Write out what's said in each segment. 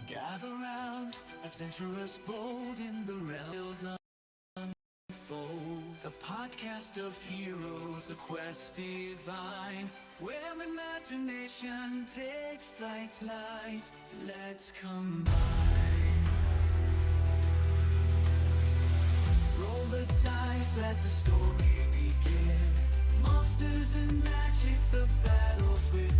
Gather round, adventurers bold in the realms unfold. The podcast of heroes, a quest divine, where imagination takes flight. Let's combine. Roll the dice, let the story begin. Monsters and magic, the battles within.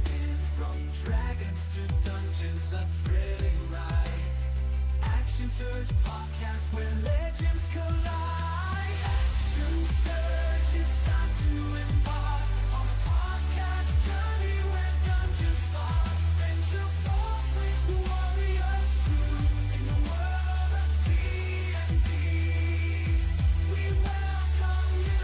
From dragons to dungeons, a thrilling ride. Action Surge podcast where legends collide. Action Surge, it's time to embark on a podcast journey where dungeons spark. Venture forth with warriors true in the world of D&D. We welcome you.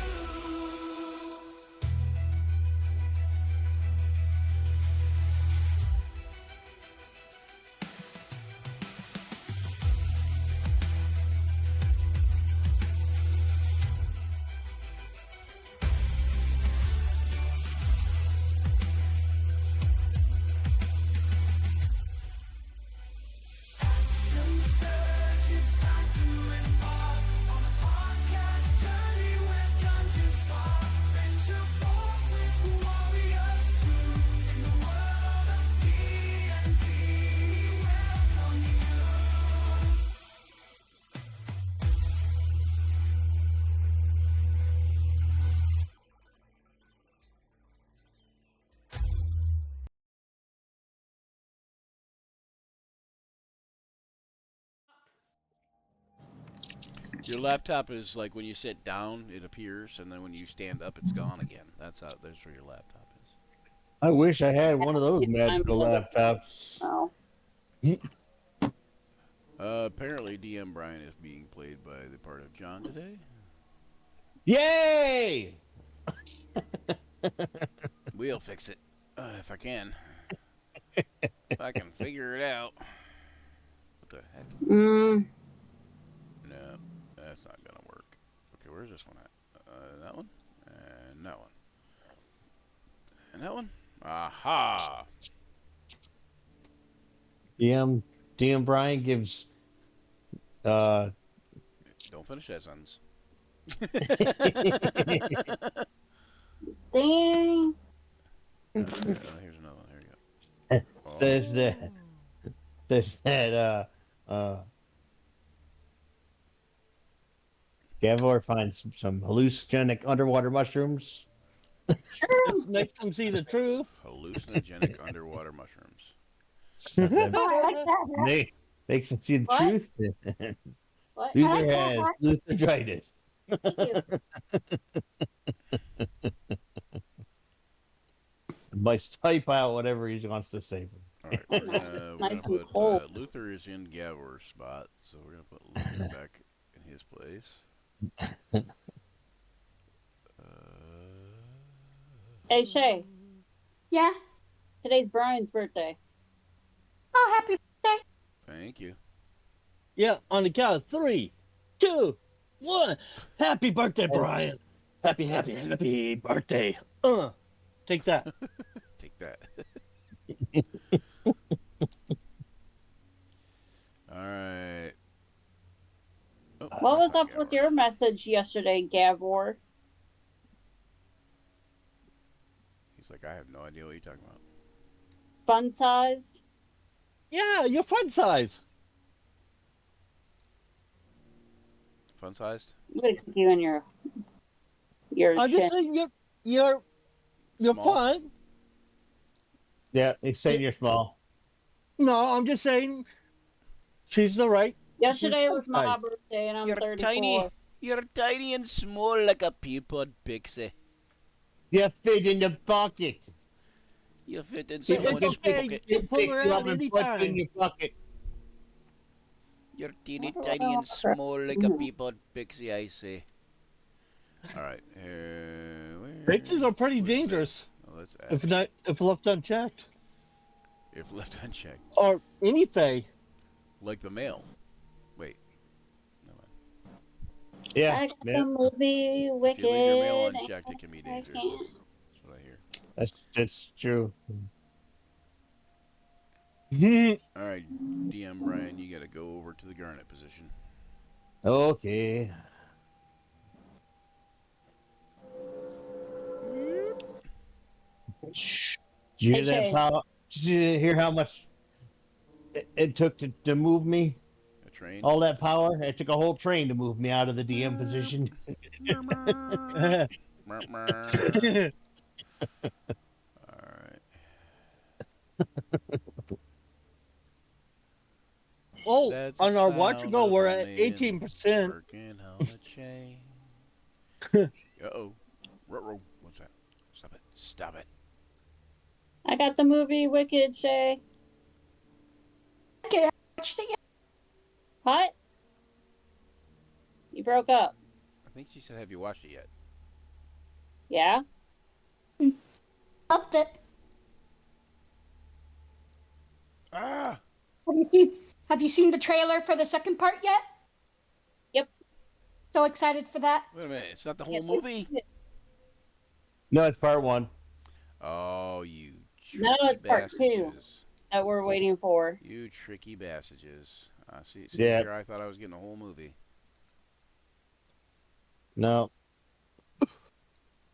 Action Surge, it's time to embark on a podcast journey where dungeons spark. Venture forth with warriors true in the world of D&D. We welcome you. Your laptop is like when you sit down, it appears, and then when you stand up, it's gone again. That's where your laptop is. I wish I had one of those I'm magical the other- laptops. Oh. Apparently, DM Brian is being played by the part of John today. Yay! We'll fix it if I can. If I can figure it out. What the heck? Mm. No, that's not gonna work. Okay, where's this one at? That one, and that one, and that one. Aha! DM Brian gives Don't finish that sentence. Dang. Here's another one. Here you go. Oh. says that Gavor finds some hallucinogenic underwater mushrooms. This makes them see the truth. Hallucinogenic underwater mushrooms. Oh, I like that. They makes him see the What? truth. What? Luther has Lutheritis. Thank you. Must type out whatever he wants to say. All right, we're gonna Nice and put cold. Luther is in Gavor's spot, so we're gonna put Luther back in his place. Hey, Shay. Yeah. Today's Brian's birthday. Oh, happy birthday. Thank you. Yeah, on the count of 3, 2, 1. Happy birthday, Brian. Happy birthday. Take that. Take that. All right. Oh, What was that's not up with Gavor. your message yesterday, Gavor? He's like, I have no idea what you're talking about. Fun sized? Yeah, you're fun size. Fun sized? I'm gonna kick you in your I'm chin. just saying you're Small? fun. Yeah, he's saying you're small. No, I'm just saying she's all right. Yesterday fun was my size. birthday, and I'm You're 34. tiny. You're tiny and small like a peapod pixie. You fit in the bucket. You fit in It's someone's okay. pocket. You can pull her Pick you out up and put you in anytime. your bucket. You're teeny What the tiny and hell? small like a Mhm. peapod pixie, I say. All right. Pixies are pretty what is this? dangerous Oh, let's add if left unchecked. if left unchecked. Or any fae. Like the male. Wait. No. Yeah, I got yeah, the movie If you leave your mail Wicked. unchecked, it can be dangerous. can't. That's what I hear. that's true. All right, DM Brian, you got to go over to the garnet position. Okay. Shh. Did you Hey, hear that Shay. power? Did you hear how much it took to move me? A train. All that power? It took a whole train to move me out of the DM position. All right. Oh, That's the on our watch sound ago, of we're a at man 18%. working on a chain. Uh-oh. Ruh-roh. What's that? Stop it. Stop it. I got the movie Wicked, Shay. Okay, I watched it yet. What? You broke up. I think she said, have you watched it yet? Yeah? Loved it. Ah! Have you seen the trailer for the second part yet? Yep. So excited for that. Wait a minute. It's not the whole Can't wait to movie? see it. No, it's part one. Oh, you No, tricky it's part 2 bassages. that we're waiting for. You tricky bassages. See Yeah. here, I thought I was getting a whole movie. No.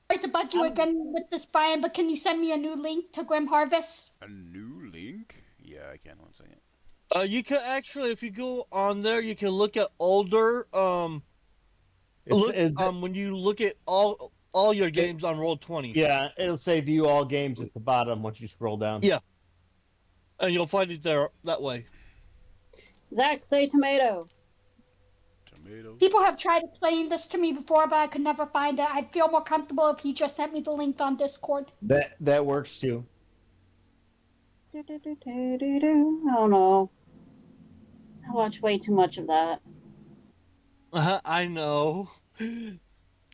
Sorry to bug you again with this, Brian, but can you send me a new link to Grim Harvest? A new link? Yeah, I can. 1 second. You can actually, if you go on there, you can look at older. It's, When you look at all your games on Roll20. yeah, it'll say view all games at the bottom once you scroll down. Yeah. And you'll find it there that way. Zach, say tomato. Tomato. People have tried explaining this to me before, but I could never find it. I'd feel more comfortable if he just sent me the link on Discord. That works too. I don't know. I watch way too much of that. I know. All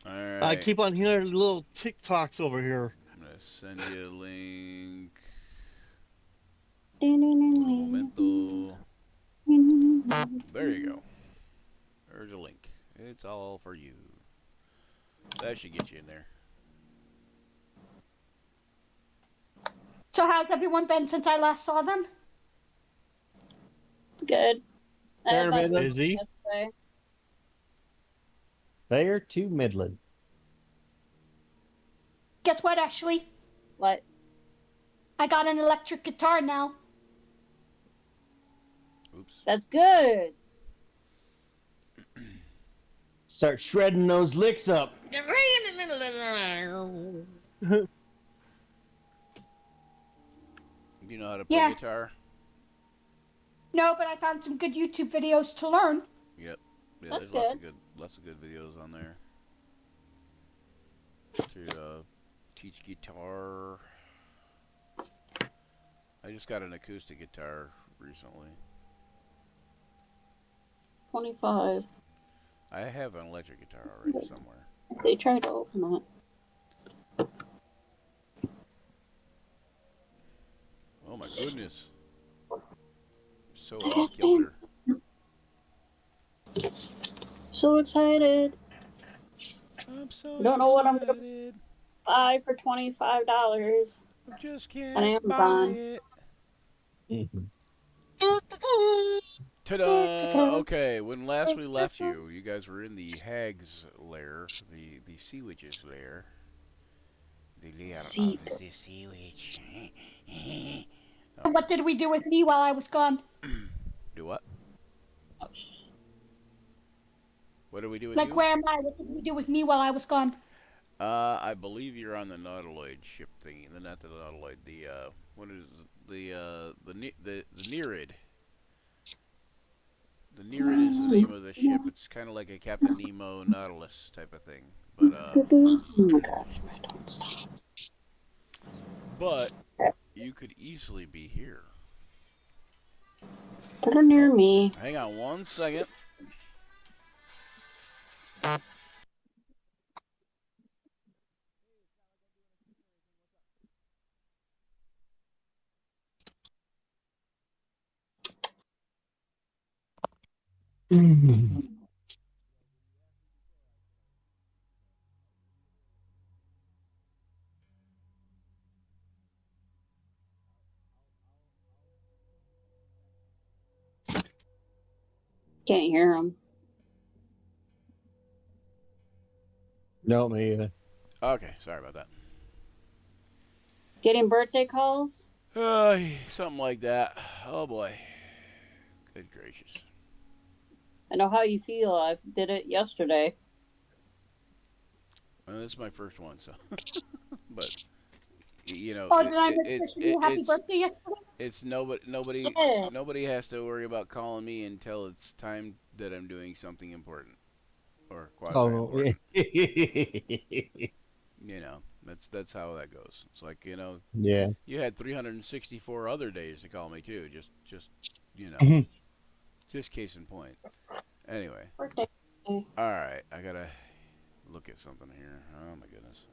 right. I keep on hearing little TikToks over here. I'm going to send you a link. Un momento. There you go. There's a link. It's all for you. That should get you in there. So how's everyone been since I last saw them? Good. I had my Midland. Busy? yesterday. Fair to Midland. Guess what, Ashley? What? I got an electric guitar now. Oops. That's good. Start shredding those licks up. Do you know how to play Yeah. guitar? No, but I found some good YouTube videos to learn. Yep. Yeah, That's there's lots of good videos on there. To teach guitar. I just got an acoustic guitar recently. 25. I have an electric guitar already somewhere. They tried to open it. Oh my goodness. So off kilter. So excited. I'm so Don't know what I'm gonna excited. buy for $25. I just On can't buy Amazon. it. Mhm. Ta-da! Okay, when last we left you, you guys were in the hag's lair, the sea witch's lair. The lair Sea of the sea witch. What did we do with me while I was gone? Do what? What did we do with Like, you? where am I? What did we do with me while I was gone? I believe you're on the Nautiloid ship thingy. Not the Nautiloid. The what is the Nereid. The Nereid is the name of the ship. It's kind of like a Captain Nemo Nautilus type of thing. But you could easily be here. Put her near me. Hang on 1 second. Can't hear him. No, me either. Okay, sorry about that. Getting birthday calls? Something like that. Oh boy. Good gracious. I know how you feel. I did it yesterday. Well, this is my first one, so. But you know, Oh, did I miss wishing you happy it's birthday yesterday? Yeah. nobody has to worry about calling me until it's time that I'm doing something important or quasi Oh, important. yeah. You know, that's how that goes. It's like, Yeah. you had 364 other days to call me too. Just you know, Mhm. just case in point. Anyway, Birthday. all right, I gotta look at something here. Oh my goodness.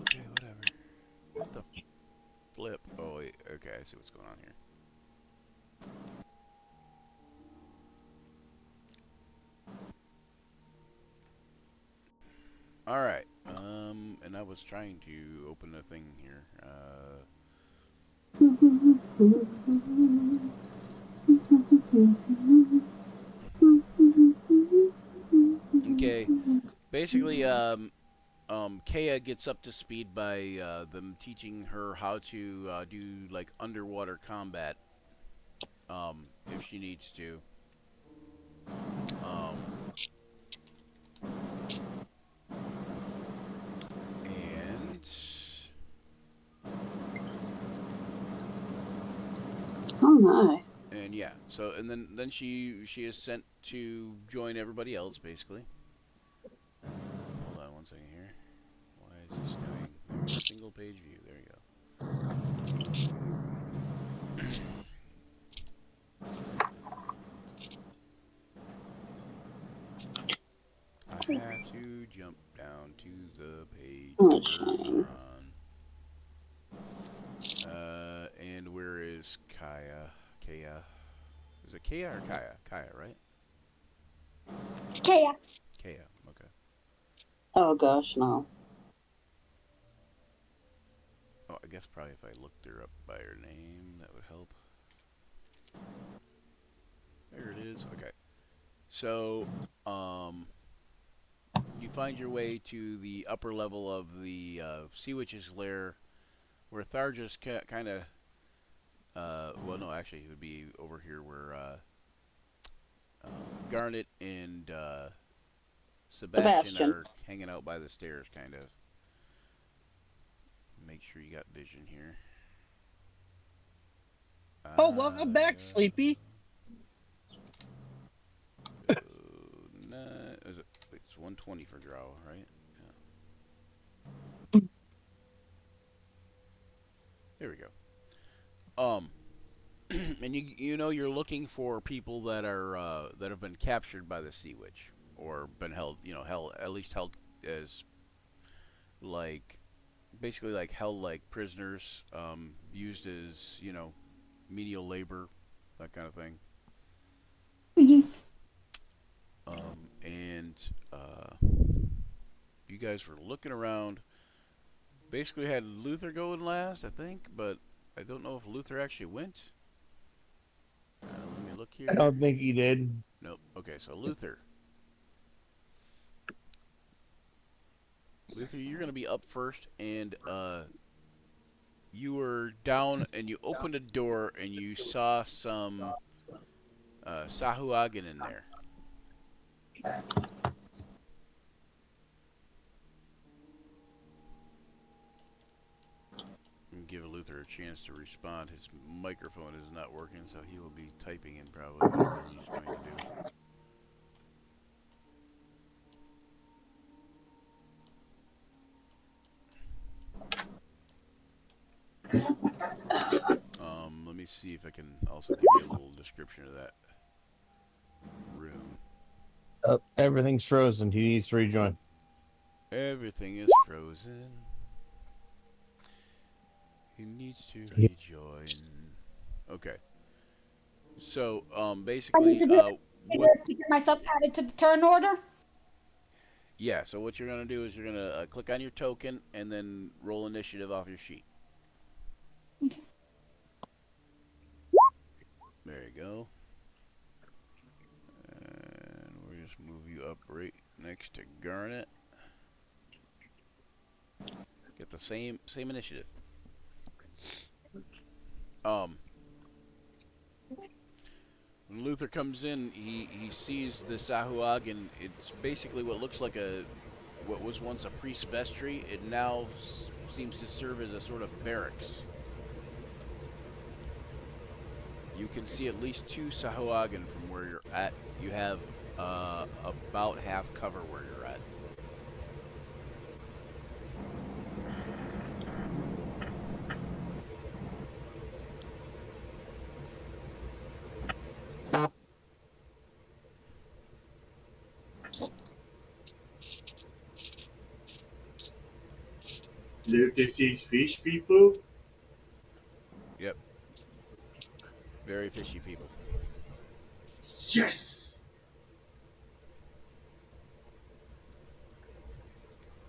Okay, whatever. What the flip? Oh wait, okay, I see what's going on here. All right. And I was trying to open a thing here. Okay. Basically, Kaya gets up to speed by them teaching her how to do like underwater combat, if she needs to. Um, and Oh my. and yeah. So and then she is sent to join everybody else basically. Hold on one second here. Why is this doing? There we go. Single page view. There you go. I have to jump down to the page Oh, we're shame. on. And where is Kaya? Kaya. Is it Kaya or Kaya? Kaya, right? Kaya. Kaya. Okay. Oh gosh, no. Oh, I guess probably if I looked her up by her name, that would help. There it is. Okay. So, you find your way to the upper level of the Sea Witch's lair, where Thargus kind of, well, no, actually, it would be over here where Garnet and Sebastian Sebastian. are hanging out by the stairs, kind of. Make sure you got vision here. Oh, welcome back, Sleepy. Is it, wait, it's 120 for Drow, right? Yeah. There we go. And you know you're looking for people that are that have been captured by the Sea Witch or been held, held at least held as like basically like held like prisoners, used as menial labor, that kind of thing. Mhm. And you guys were looking around. Basically, had Luther going last, I think, but I don't know if Luther actually went. Let me look I here. don't think he did. Nope. Okay, so Luther. Luther, you're going to be up first, and you were down, and you opened a door, and you saw some Sahuagin in there. And give Luther a chance to respond. His microphone is not working, so he will be typing in probably whatever he's going to do. Let me see if I can also give you a little description of that room. Everything's frozen. He needs to rejoin. Everything is frozen. He needs to Yeah. rejoin. Okay. So, I need basically, to do what? to get myself added to the turn order. Yeah. So what you're gonna do is you're gonna click on your token and then roll initiative off your sheet. There you go. And we'll just move you up right next to Garnet. Get the same initiative. When Luther comes in, he sees the Sahuag, and it's basically what looks like what was once a priest's vestry. It now seems to serve as a sort of barracks. You can see at least 2 Sahuagin from where you're at. You have about half cover where you're at. Look at these fish people. Yep. Very fishy people. Yes.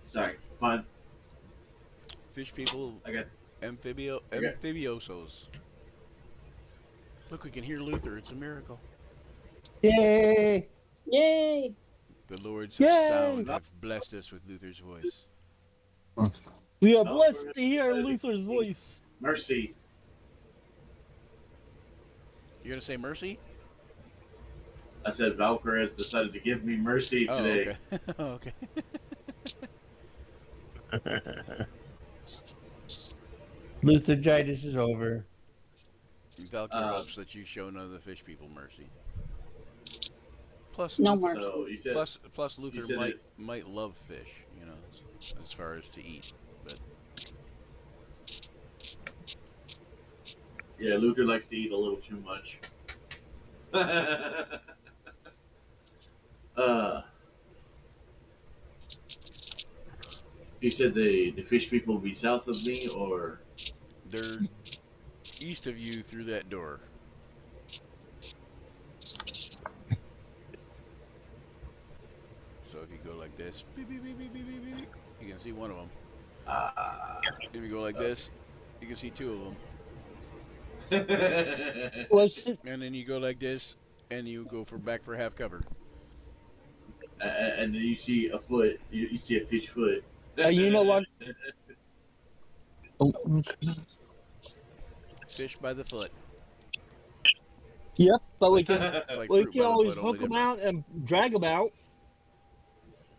Sorry, fine. Fish people, I got. amphibiosos. Look, we can hear Luther. It's a miracle. Yay! Yay! The Lords of Yay! Sound have blessed us with Luther's voice. We are Oh, blessed we're to hear gonna- Luther's voice. Mercy. You're gonna say mercy? I said Valkyrie has decided to give me mercy today. Oh, okay. okay. Luthergitis is over. Valkyrie hopes that you show none of the fish people mercy. Plus, No Luther, mercy. So you said. plus Luther said might love fish, as far as to eat. But Yeah, Luther likes to eat a little too much. You said the fish people will be south of me, or they're east of you through that door. So if you go like this, beep, beep, beep, beep, beep, beep, beep, you can see one of them. If you go like this, you can see 2 of them. What's it? And then you go like this, and you go back for half cover. and then you see a foot. You see a fish foot. You know what? Fish by the foot. Yep, but we It's can like we fruit can by the always foot, only hook them different. out and drag them out.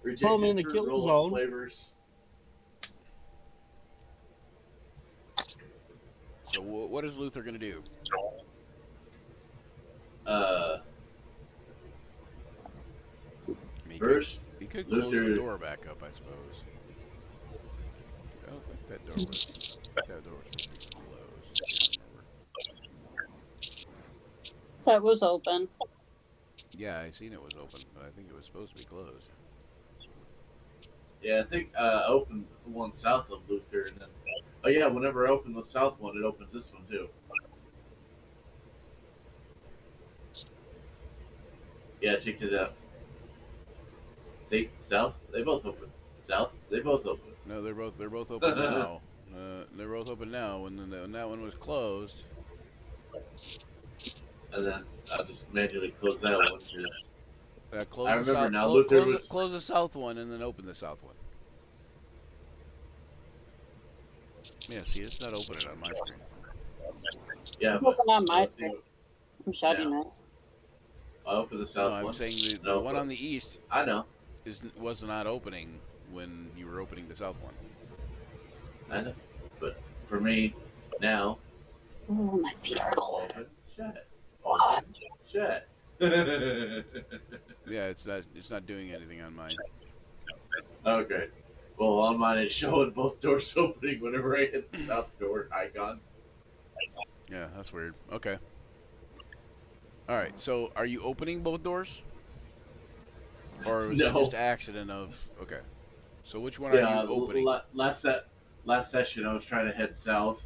Rejected Throw 'em in the fruit kill roll-up zone. flavors. So what is Luther gonna do? Uh, I mean, first, he could close Luther. the door back up, I suppose. I don't think that door was supposed to be closed. I can't remember. That was open. Yeah, I seen it was open, but I think it was supposed to be closed. Yeah, I think I opened the one south of Luther, and then. Oh yeah, whenever I open the south one, it opens this one too. Yeah, check this out. See, south, they both open. South, they both open. No, they're both open now. They're both open now. When that one was closed, And then I'll just manually close that one because close I the remember south. now, Luther was. Close the south one and then open the south one. Yeah, see, it's not opening on my screen. Yeah, It's but open on my let's see, screen. I'm shouting Yeah. it. I opened the south No, I'm one. saying the No, one but- on the east I know, was not opening when you were opening the south one. I know, but for me now, Oh, my feet are cold. open, shut, open, shut. Yeah, it's not doing anything on mine. Okay. Well, on mine it's showing both doors opening whenever I hit the south door icon. Yeah, that's weird. Okay. All right. So, are you opening both doors, or was that No. just accident of? Okay. So, which one are Yeah, you opening? last session I was trying to head south.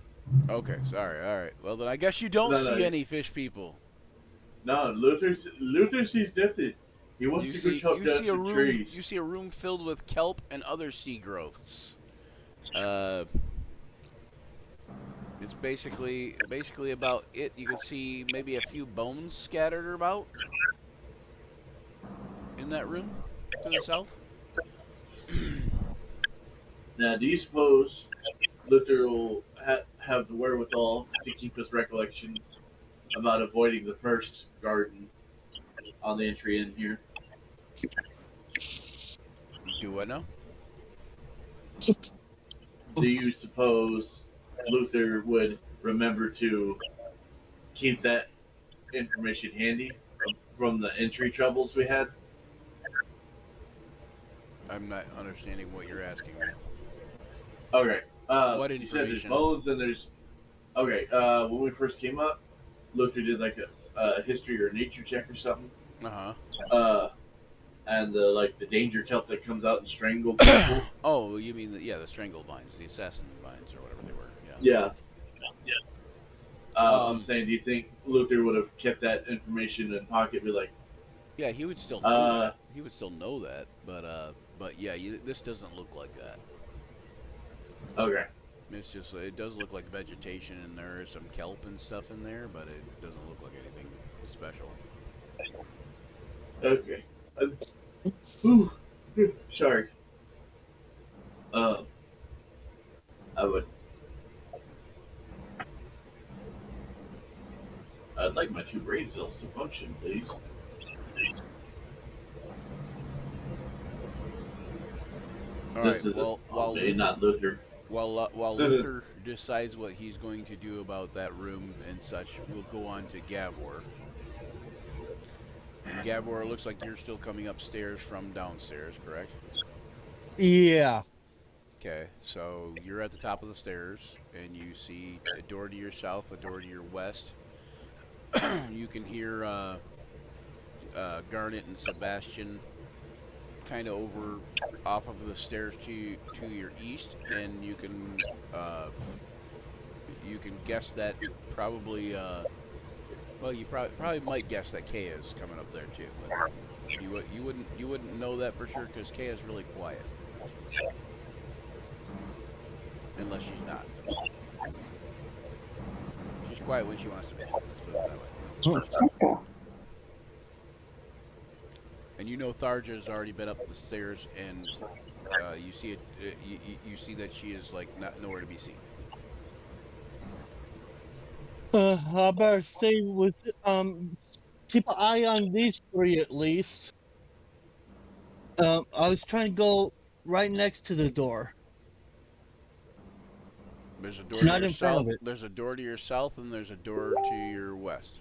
Okay. Sorry. All right. Well, then I guess you don't No, see no. any fish people. No, Luther sees nothing. He wants You to go see, chop down some trees. you see a room filled with kelp and other sea growths. It's basically about it. You can see maybe a few bones scattered about in that room to the south. Now, do you suppose Luther will have the wherewithal to keep his recollection about avoiding the first garden on the entry in here? Do I know? Do you suppose Luther would remember to keep that information handy from the entry troubles we had? I'm not understanding what you're asking me. Okay. What You said there's information? bones and there's. Okay. When we first came up, Luther did like a history or nature check or something. Uh Uh, and the danger kelp that comes out and strangle huh. people. Oh, you mean the strangle vines, the assassin vines, or whatever they were? Yeah. Yeah. I'm Um. saying, do you think Luther would have kept that information in pocket? Be like, Yeah, he would still know uh, that. He would still know that. But yeah, this doesn't look like that. okay, It's just it does look like vegetation, and there is some kelp and stuff in there, but it doesn't look like anything special. okay. Whew, sorry. Uh, I would. I'd like my two brain cells to function, please. All right. This is Well, okay, not Luther. While Luther decides what he's going to do about that room and such, we'll go on to Gavor. And Gavor, it looks like you're still coming upstairs from downstairs, correct? Yeah. Okay, so you're at the top of the stairs, and you see a door to your south, a door to your west. You can hear Garnet and Sebastian kind of over off of the stairs to your east, and you can guess that probably well, you probably might guess that Kay is coming up there too, but you wouldn't know that for sure because Kay is really quiet, unless she's not. She's quiet when she wants to be. Let's put it that way. And you know Tharja's already been up the stairs, and you see it. You see that she is like not nowhere to be seen. I better stay with keep an eye on these three at least. I was trying to go right next to the door, There's a door to not your in front south. of it. There's a door to your south, and there's a door to your west.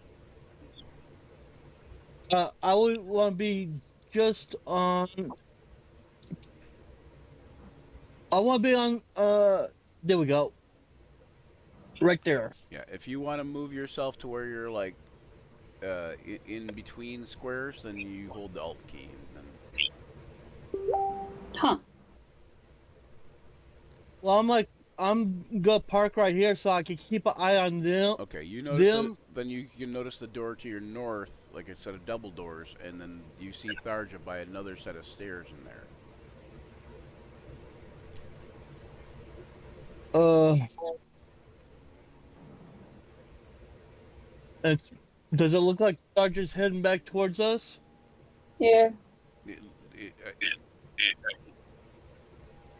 I would want to be just on. I want to be on. There we go. Right there. Yeah, if you want to move yourself to where you're like in between squares, then you hold the Alt key. And Huh. Well, I'm gonna park right here so I can keep an eye on them. okay, you notice it. Them. Then you can notice the door to your north, like a set of double doors, and then you see Tharja by another set of stairs in there. Uh. It's, does it look like Dodger's heading back towards us? Yeah. It, it,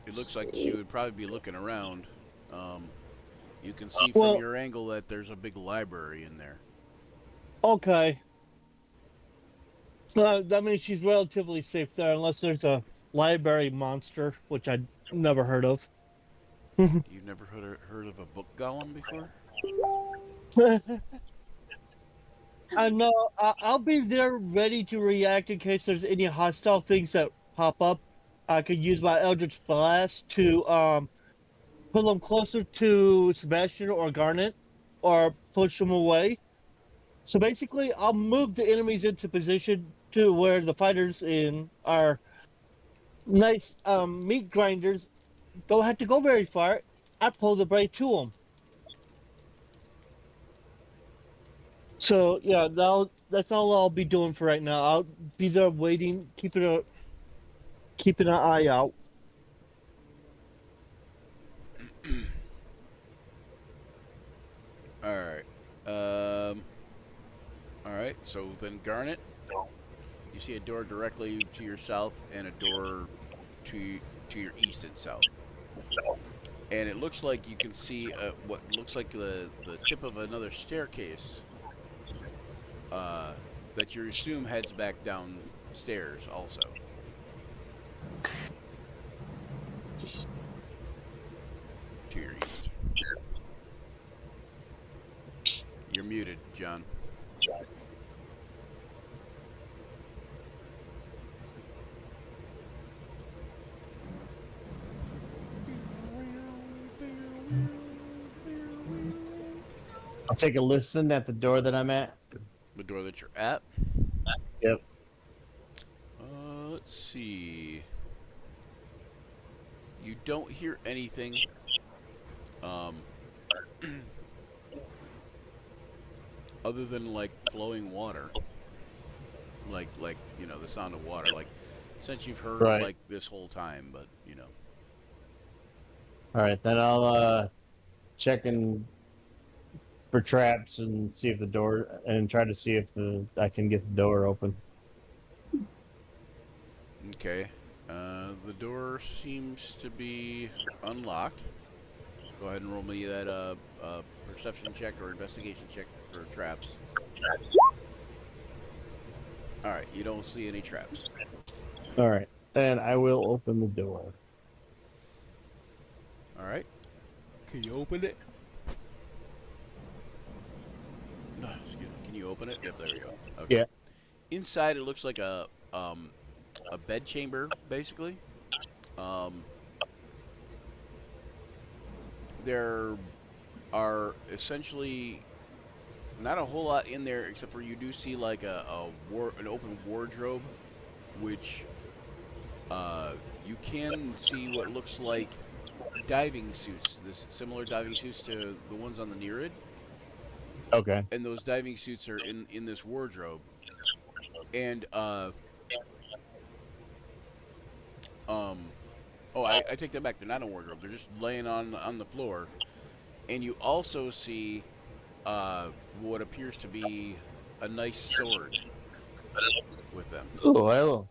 it looks like she would probably be looking around. You can see from Well- your angle that there's a big library in there. Okay. That means she's relatively safe there, unless there's a library monster, which I'd never heard of. You've never heard of a book golem before? I know. I'll be there ready to react in case there's any hostile things that pop up. I could use my Eldritch Blast to pull them closer to Sebastian or Garnet, or push them away. So basically, I'll move the enemies into position to where the fighters in our nice meat grinders don't have to go very far. I pull the blade to them. So yeah, That's all I'll be doing for right now. I'll be there waiting, keeping an eye out. All right. Um. All right. So then, Garnet, you see a door directly to your south and a door to your east and south. And it looks like you can see what looks like the tip of another staircase uh, that you assume heads back downstairs also. To your east. You're muted, John. I'll take a listen at the door that I'm at. The door that you're at. Yep. Let's see. You don't hear anything. Um, other than like flowing water. Like the sound of water. Like since you've heard Right. like this whole time, but All right, then I'll check in for traps and see if the door and try to see if I can get the door open. Okay. The door seems to be unlocked. Go ahead and roll me that perception check or investigation check for traps. Alright, you don't see any traps. All right, and I will open the door. Alright. Can you open it? Excuse me. Can you open it? Yep, there we go. Okay. Yeah. Inside it looks like a bed chamber, basically. There are essentially not a whole lot in there, except for you do see like an open wardrobe, which you can see what looks like diving suits, similar diving suits to the ones on the Nereid. Okay. And those diving suits are in this wardrobe. And I take that back. They're not a wardrobe. They're just laying on the floor. And you also see what appears to be a nice sword with them. Oh,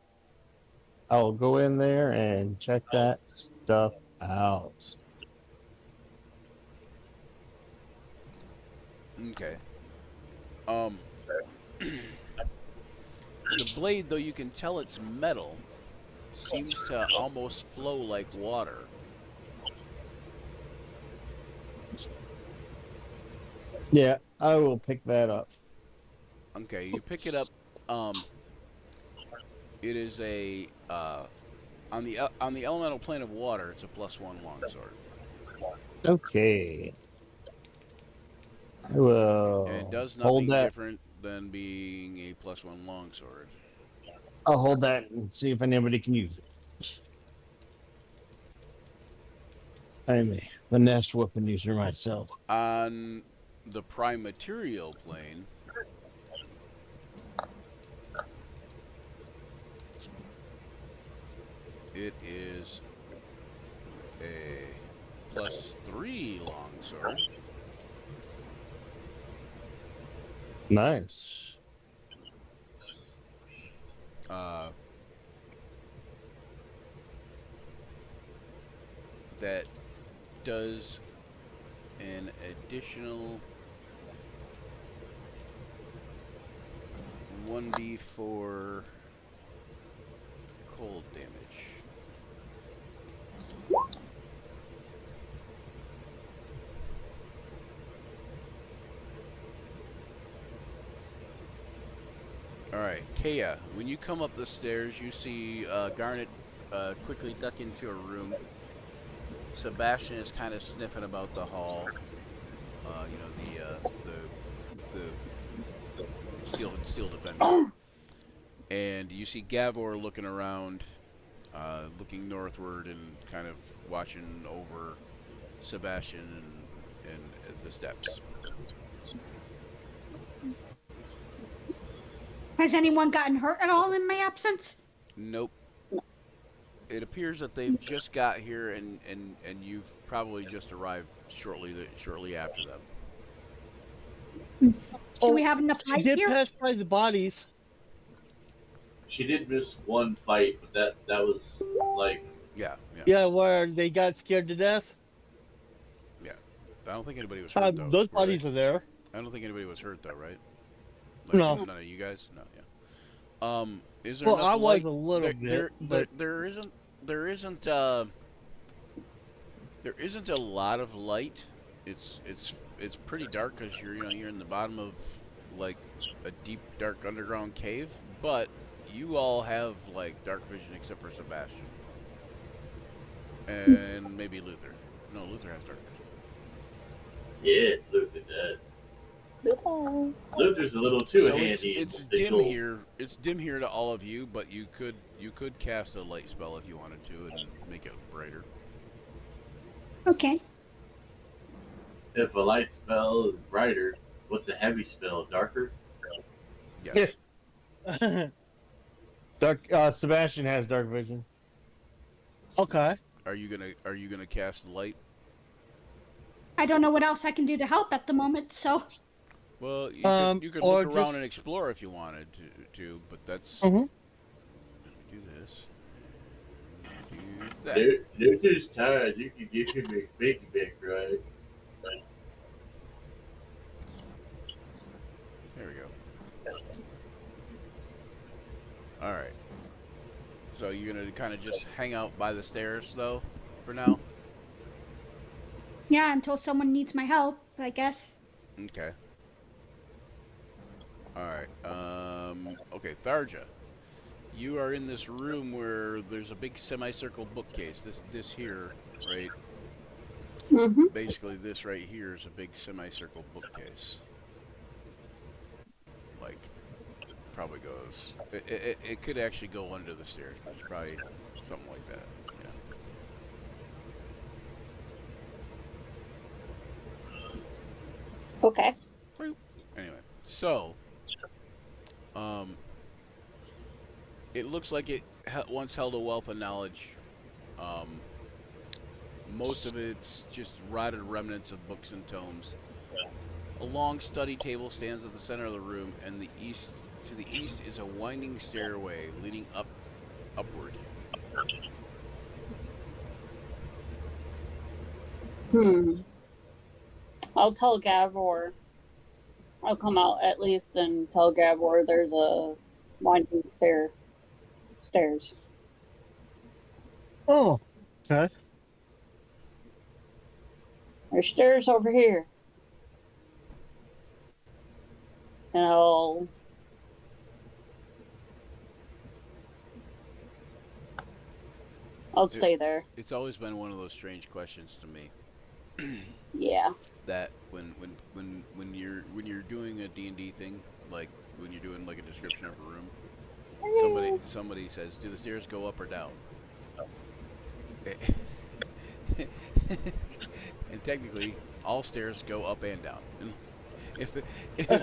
I'll go in there and check that stuff out. Okay. The blade, though you can tell it's metal, seems to almost flow like water. Yeah, I will pick that up. Okay, you pick it up. It is a on the elemental plane of water. It's a +1 longsword. Okay. I will And it does hold nothing that. different than being a +1 longsword. I'll hold that and see if anybody can use it. I'm a finesse weapon user myself. On the prime material plane, it is a +3 longsword. Nice. That does an additional 1d4 cold damage. Alright, Kea, when you come up the stairs, you see Garnet quickly duck into a room. Sebastian is kind of sniffing about the hall. The steel defender. And you see Gavor looking around, looking northward and kind of watching over Sebastian and the steps. Has anyone gotten hurt at all in my absence? Nope. It appears that they've just got here, and you've probably just arrived shortly after them. Do we have enough She light did here? pass by the bodies. She did miss one fight, but that was like Yeah. Yeah, where they got scared to death. I don't think anybody was hurt though. Those were they? bodies are there. I don't think anybody was hurt though, right? No. None of you guys. No. Yeah. Is there Well, enough I light? was a little bit, but There isn't a lot of light. It's pretty dark because you're in the bottom of like a deep dark underground cave. But you all have like dark vision except for Sebastian and maybe Luther. No, Luther has dark vision. yes, Luther does. Goodbye. Luther's a little too So handy. it's they dim told- here. It's dim here to all of you, but you could cast a light spell if you wanted to and make it brighter. Okay. If a light spell is brighter, what's a heavy spell? Darker? Yes. Dark. Sebastian has dark vision. okay. Are you gonna cast light? I don't know what else I can do to help at the moment, so Well, you could or look around just- and explore if you wanted to, but that's Mhm. do this. Do that. Luther's tired. You can give him a baby back, right? There we go. All right. So you're gonna kind of just hang out by the stairs though, for now. yeah, until someone needs my help, I guess. Okay. All right. Okay, Tharja. You are in this room where there's a big semicircle bookcase. This here, right? Mm-hmm. Basically, this right here is a big semicircle bookcase. Like, probably goes. It could actually go under the stairs, but it's probably something like that. Yeah. Okay. Anyway, so, it looks like it once held a wealth of knowledge. Most of it's just rotted remnants of books and tomes. A long study table stands at the center of the room, and to the east is a winding stairway leading upward. I'll tell Gavor. I'll come out at least and tell Gavor there's a winding stairs. Oh, okay. There's stairs over here. And I'll stay there. It's always been one of those strange questions to me. Yeah. That when you're doing a D&D thing, like when you're doing like a description of a room, somebody says, "Do the stairs go up or down?" And technically, all stairs go up and down. If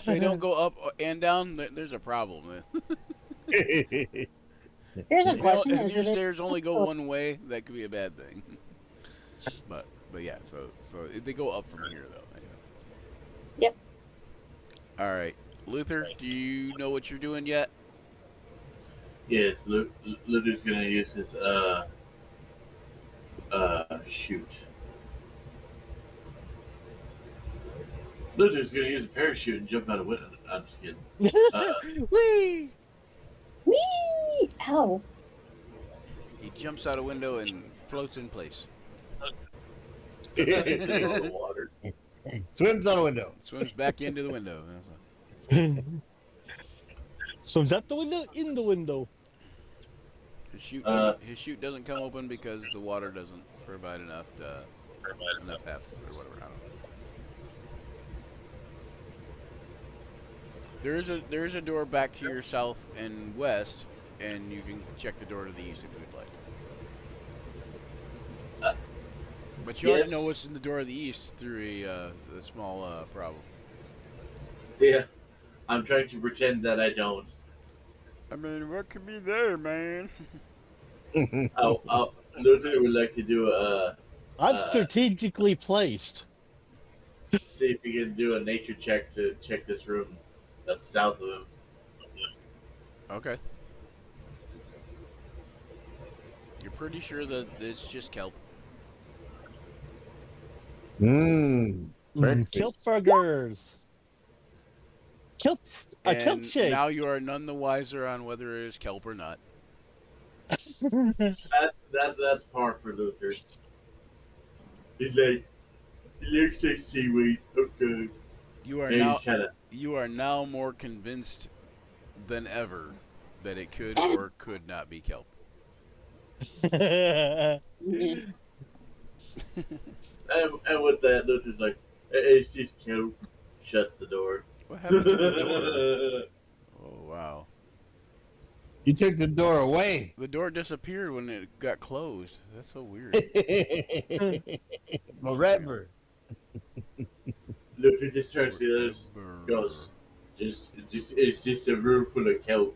they don't go up and down, there's a problem. Here's a question: If Is your it stairs only go one way, that could be a bad thing. But yeah, so they go up from here though. Anyway. Yep. All right, Luther, do you know what you're doing yet? Yes, Luther's gonna use his shoot. Luther's gonna use a parachute and jump out a window. I'm just kidding. Whee! Whee! Ow! He jumps out a window and floats in place. The water. Swims out a window. Swims back into the window. So is that the window? In the window. His chute doesn't come open because the water doesn't provide enough heft or whatever. I don't know. There is a door back to your south and west, and you can check the door to the east if you'd like. But you already know what's in the door of the east through a small problem. Yeah, I'm trying to pretend that I don't. I mean, what could be there, man? Luther would like to do I'm uh, strategically placed. see if he can do a nature check to check this room that's south of him. Okay. You're pretty sure that it's just kelp. Mmm. Kelp Breakfast. burgers. Kelp. A kelp And shake. now you are none the wiser on whether it is kelp or not. That's par for Luther. He's like, it looks like seaweed. Okay. You are And now he's kind of more convinced than ever that it could or could not be kelp. Yeah. and with that, Luther's like, it's just cute. Shuts the door. What happened to the door? Oh wow. You took the door away. The door disappeared when it got closed. That's so weird. Forever. Luther just turns to the others, goes, it's just a room full of kelp.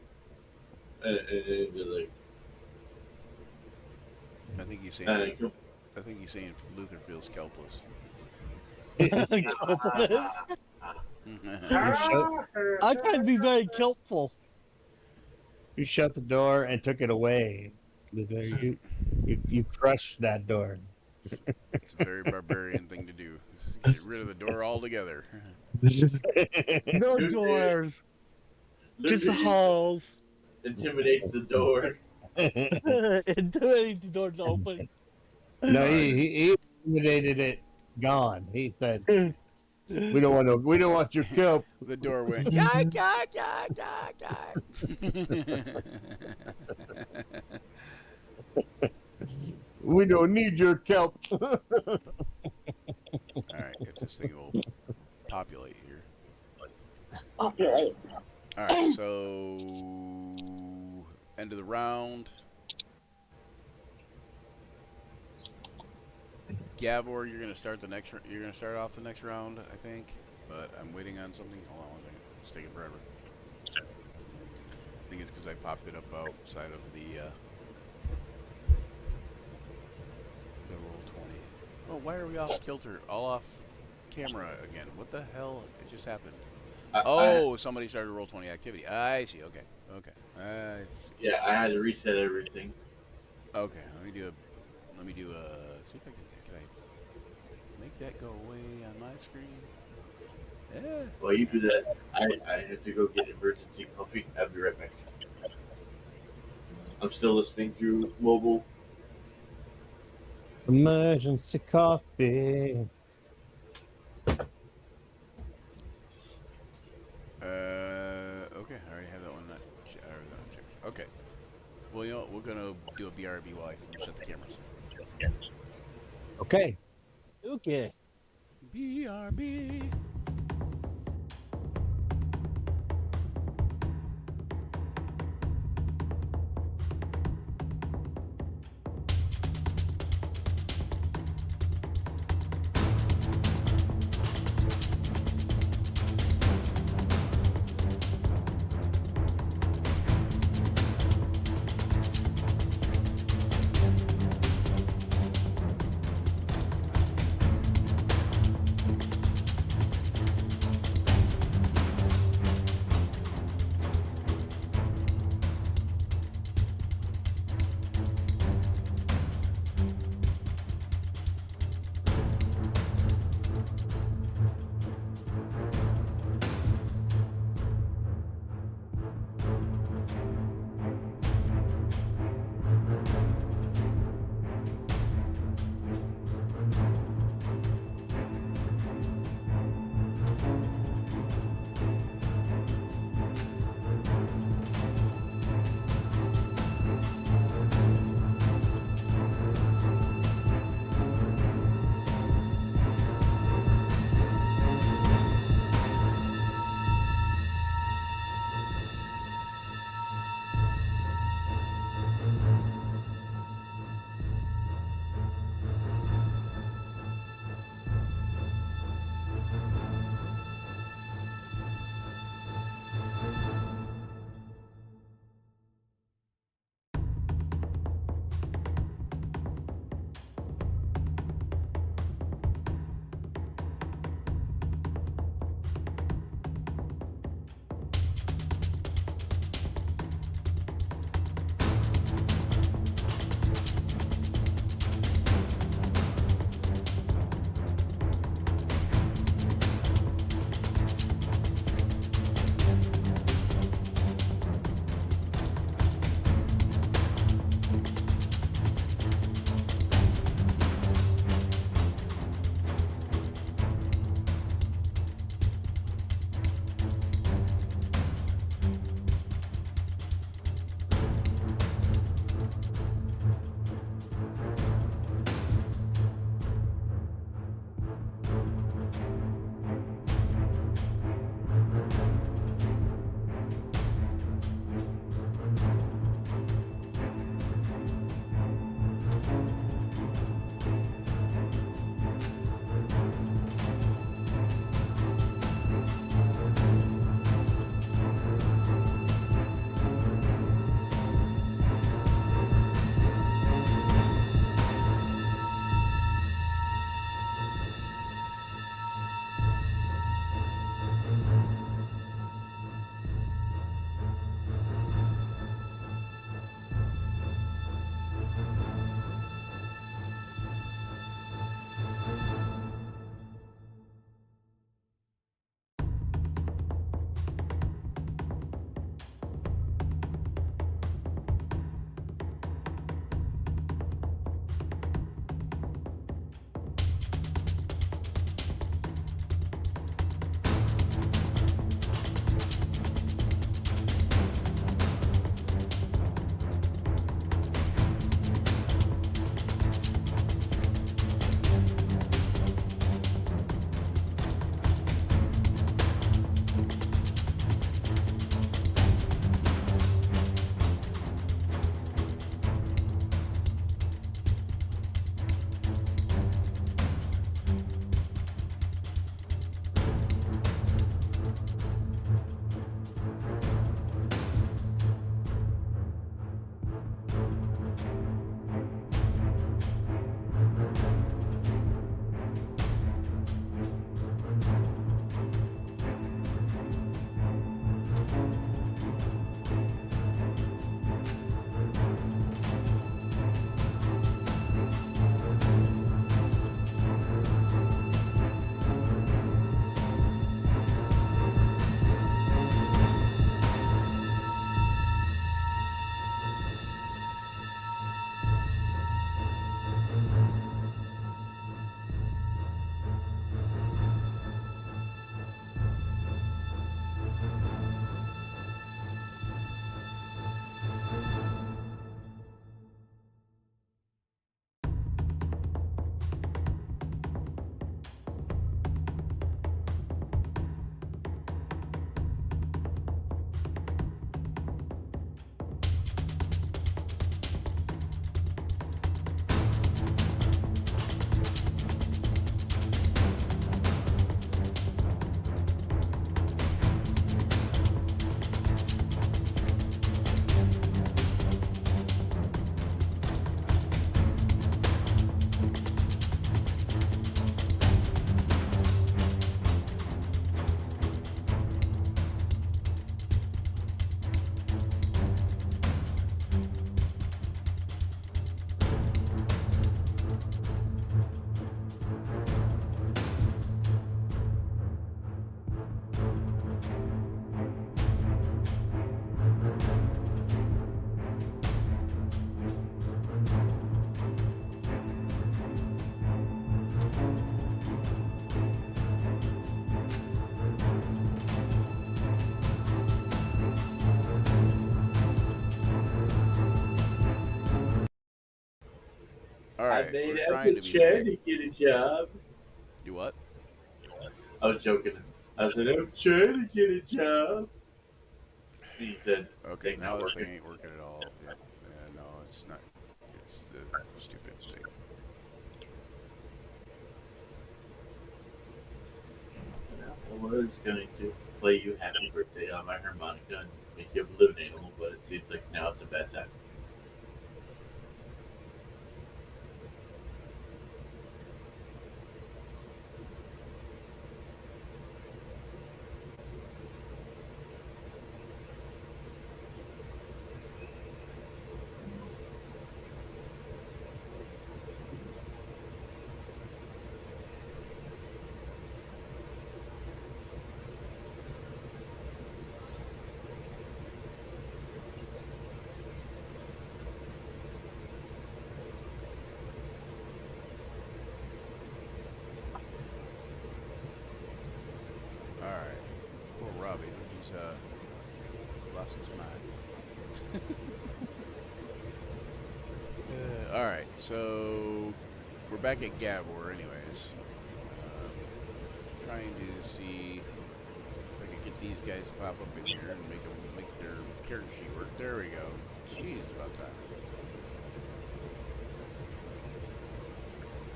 And they're like, I think he's saying come Luther feels kelpless. I try to be very kelpful. You shut the door and took it away. Luther, you crushed that door. It's a very barbarian thing to do. Just get rid of the door altogether. No doors. Just the halls. intimidates the door. Intimidating the doors open. No, he intimidated it. Gone. He said, "We don't want your kelp." The door went. Yah, yah, yah, yah, yah. We don't need your kelp. All right, if this thing will populate here. Populate. All right, so end of the round. Gavor, you're gonna start off the next round, I think. But I'm waiting on something. Hold on one second. It's taking forever. I think it's because I popped it up outside of the roll 20. Oh, why are we off kilter? All off camera again. What the hell? It just happened. Somebody started roll 20 activity. I see. Okay. Yeah, I had to reset everything. Okay. Let me do a. See if I can I make that go away on my screen? Yeah. While you do that, I have to go get emergency coffee. I'll be right back. I'm still listening through mobile. Emergency coffee. Okay. I already have that one. Checked. Okay. Well, you know what? We're gonna do a BRB while I reset the cameras. Okay. Okay. BRB. All I right, made we're every trying to be trying back. to get a job. You what? I was joking. I said, I'm trying to get a job. He said, Okay, thing now not this thing working. ain't working at all. Yep. No, it's not. It's the stupid thing. And I was going to play you Happy Birthday on my harmonica and make you a balloon animal, but it seems like now it's a bad time. All right. Poor Robbie. I think he's lost his mind. All right. So we're back at Gabor, anyways. Trying to see if I can get these guys to pop up in here and make their character sheet work. There we go. Jeez, about time.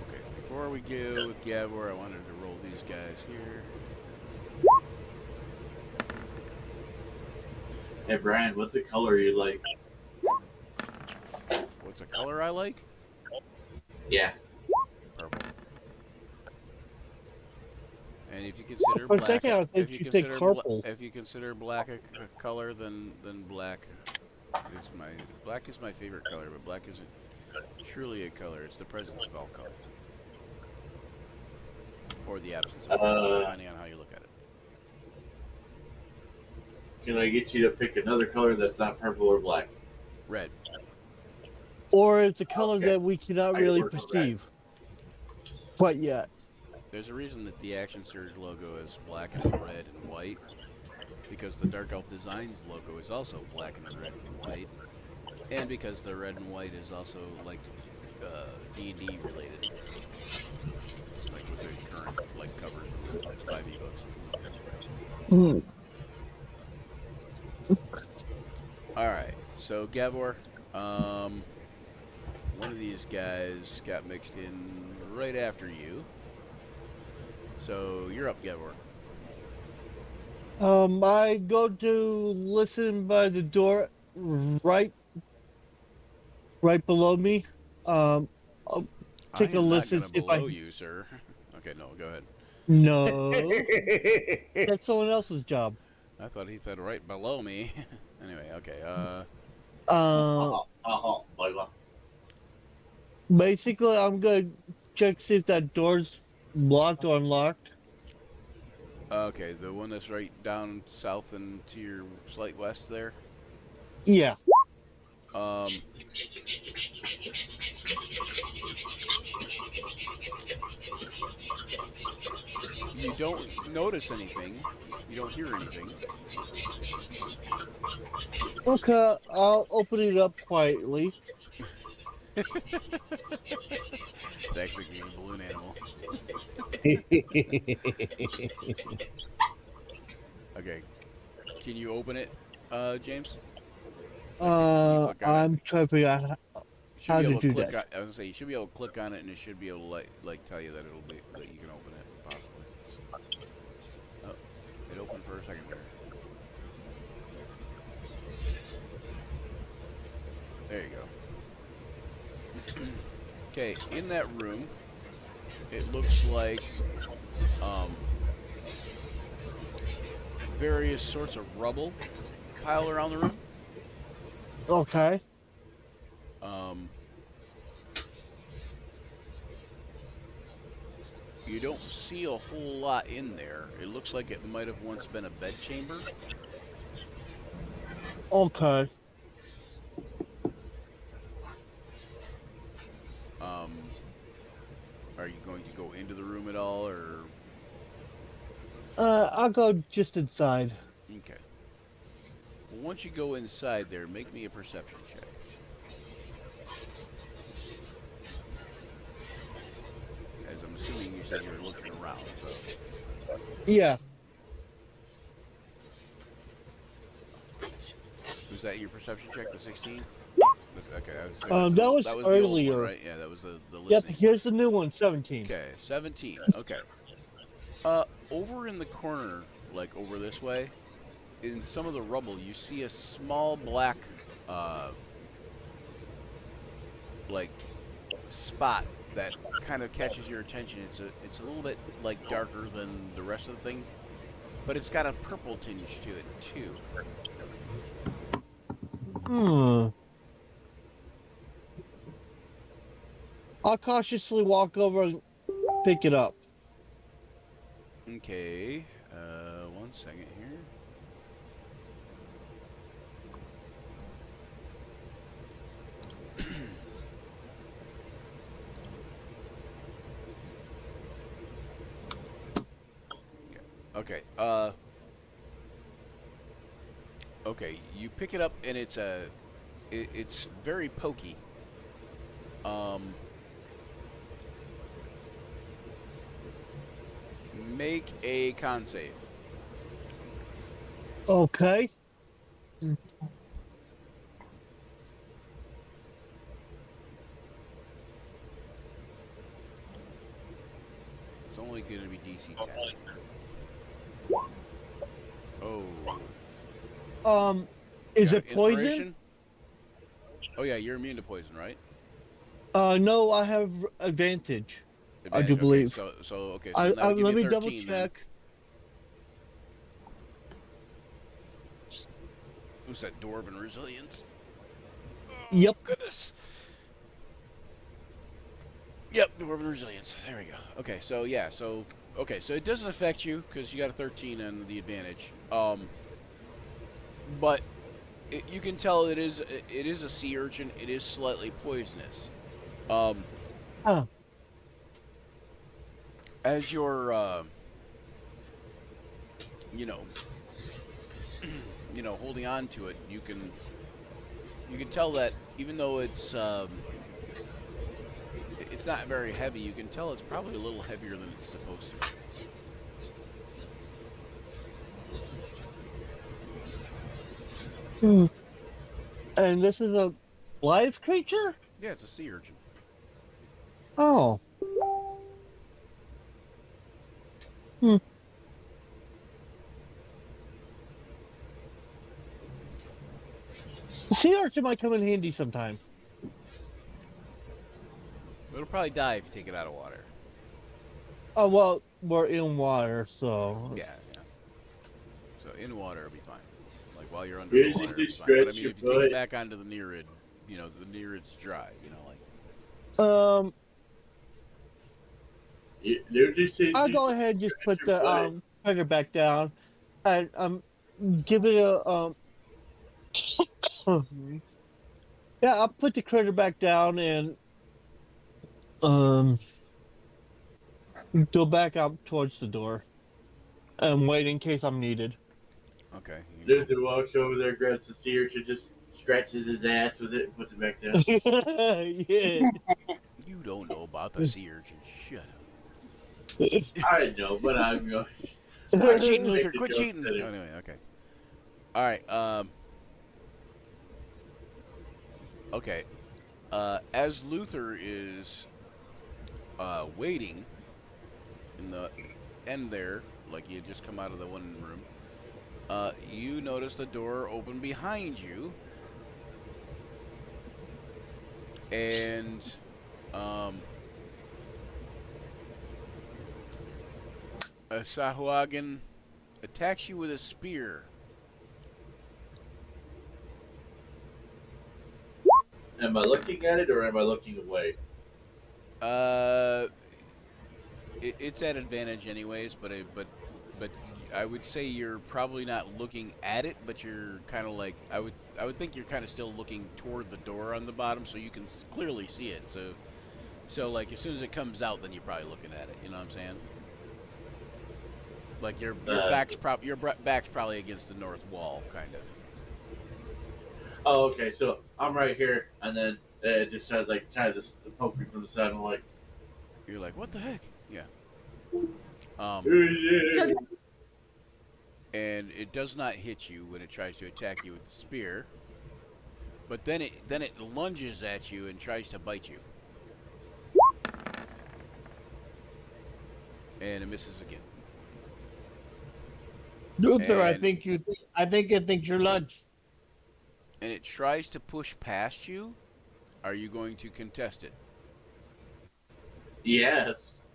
Okay, before we go with Gabor, I wanted to roll these guys here. Hey, Brian, what's the color you like? What's a color I like? Yeah. Purple. And if you consider For a black, second, I thought you said purple. if you consider black a color, then black is my favorite color, but black isn't truly a color. It's the presence of all color, or the absence of all color, Uh, depending on how you look at it. can I get you to pick another color that's not purple or black? Red. Or it's a color Okay. that we cannot I can really work with red. perceive quite yet. There's a reason that the Action Surge logo is black and red and white, because the Dark Elf Designs logo is also black and red and white, and because the red and white is also like D&D related, like with the current like covers in the 5e books. Mm. All right, so Gabor, one of these guys got mixed in right after you, so you're up, Gabor. I go to listen by the door, right, right below me. I'll I take a am not listen, gonna see if I. below you, sir. Okay, no, go ahead. No, that's someone else's job. I thought he said right below me. Anyway, okay. Uh, Bye bye. Basically, I'm gonna check see if that door's locked or unlocked. Okay, the one that's right down south and to your slight west there. Yeah. Um, you don't notice anything. You don't hear anything. Okay, I'll open it up quietly. Zach's making a balloon animal. Okay, can you open it, James? Like, can you click on it? I'm trying to figure out You should how be to able to do click that. on. I was gonna say you should be able to click on it, and it should be able to like tell you that it'll be that you can open it possibly. Oh, it opened for a second there. There you go. Okay, in that room, it looks like um, various sorts of rubble pile around the room. Okay. Um, you don't see a whole lot in there. It looks like it might have once been a bedchamber. Okay. Um, are you going to go into the room at all, or I'll go just inside. okay? Well, once you go inside there, make me a perception check. Yeah. Was that your perception check, the 16? Okay, I was say That was that was the old one, earlier. right? Yeah, that was the Yep. listening one. Here's the new one, 17. Okay, 17. Okay. Over in the corner, like over this way, in some of the rubble, you see a small black, uh, like spot that kind of catches your attention. It's a little bit like darker than the rest of the thing, but it's got a purple tinge to it too. Hmm. I'll cautiously walk over and pick it up. Okay, 1 second here. Okay. Okay. You pick it up and it's very pokey. Um. Make a con save. Okay. It's only going to be DC 10. Oh. Is Got it poison? inspiration? Oh yeah, you're immune to poison, right? No, I have advantage. I do Advantage. Okay, believe. so that would give Let you me double 13 then. check. Who's that? Dwarven resilience. Yep. Goodness. Yep, dwarven resilience. There we go. Okay, so yeah, so it doesn't affect you because you got a 13 on the advantage. But you can tell it is a sea urchin. It is slightly poisonous. Huh. As you're you know holding on to it, you can tell that even though it's not very heavy, you can tell it's probably a little heavier than it's supposed to be. Hmm. And this is a live creature? Yeah, it's a sea urchin. Oh. Hmm. The sea urchin might come in handy sometime. It'll probably die if you take it out of water. Oh, well, we're in water, so. Yeah. So in water, it'll be fine. Like while you're under the Basically water, it'll be fine. But I stretch mean, your if you take it foot. back onto the nearid, the nearid's dry. Um, They're just saying I'll you go ahead and just stretch put your the foot. trigger back down and give it a yeah, I'll put the critter back down and um go back out towards the door and wait in case I'm needed. Okay. Luther walks over there, grabs the sea urchin, just scratches his ass with it, and puts it back down. Yeah. You don't know about the sea urchin. Shut up. I know, but I'm going Quit cheating, to make Luther. the Quit jokes cheating. at him. Anyway, okay. All right. Okay. As Luther is waiting in the end there, like you had just come out of the one room, you notice the door open behind you, and a Sahuagin attacks you with a spear. Am I looking at it or am I looking away? It's at advantage anyways, but I would say you're probably not looking at it, but you're kind of like I would think you're kind of still looking toward the door on the bottom, so you can clearly see it. So like as soon as it comes out, then you're probably looking at it. You know what I'm saying? Like your back's probably against the north wall, kind of. Oh, okay, so I'm right here, and then it just sounds like tries to poke me from the side. I'm like, You're like, what the heck? Yeah. So, yeah. and it does not hit you when it tries to attack you with the spear. But then it lunges at you and tries to bite you, and it misses again. Luther, I And think it thinks you're lunch. and it tries to push past you. Are you going to contest it? Yes.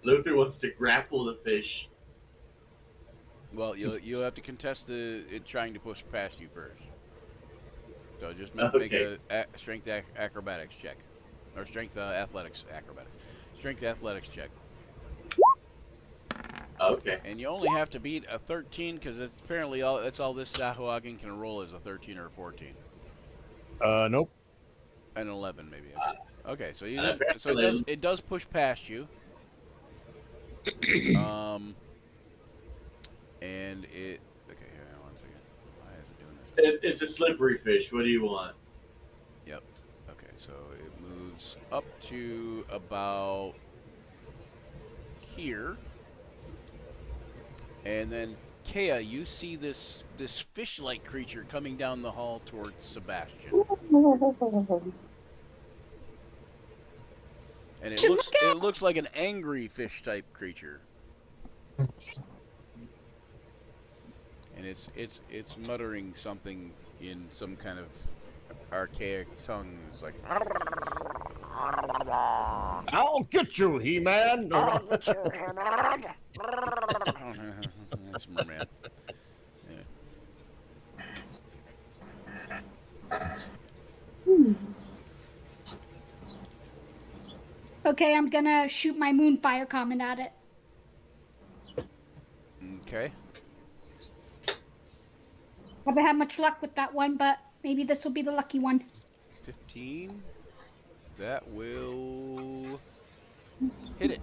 Luther wants to grapple the fish. Well, you'll have to contest it trying to push past you first. So just make Okay. a strength acrobatics check, or strength athletics acrobatics, strength athletics check. Okay. And you only have to beat a 13 because it's apparently that's all this Sahuagin can roll is a 13 or a 14. Nope. An 11 maybe. Okay. Okay, so you didn't. So Apparently, it does push past you. And it. Okay, hang on 1 second. Why is it doing this? it's a slippery fish. What do you want? Yep. Okay, so it moves up to about here, and then Kea, you see this fish-like creature coming down the hall towards Sebastian, and it looks like an angry fish-type creature, and it's muttering something in some kind of archaic tongue. It's like I'll get you, He-Man. It's merman. Okay, I'm gonna shoot my moonfire comment at it. Okay. Haven't had much luck with that one, but maybe this will be the lucky one. 15. That will hit it.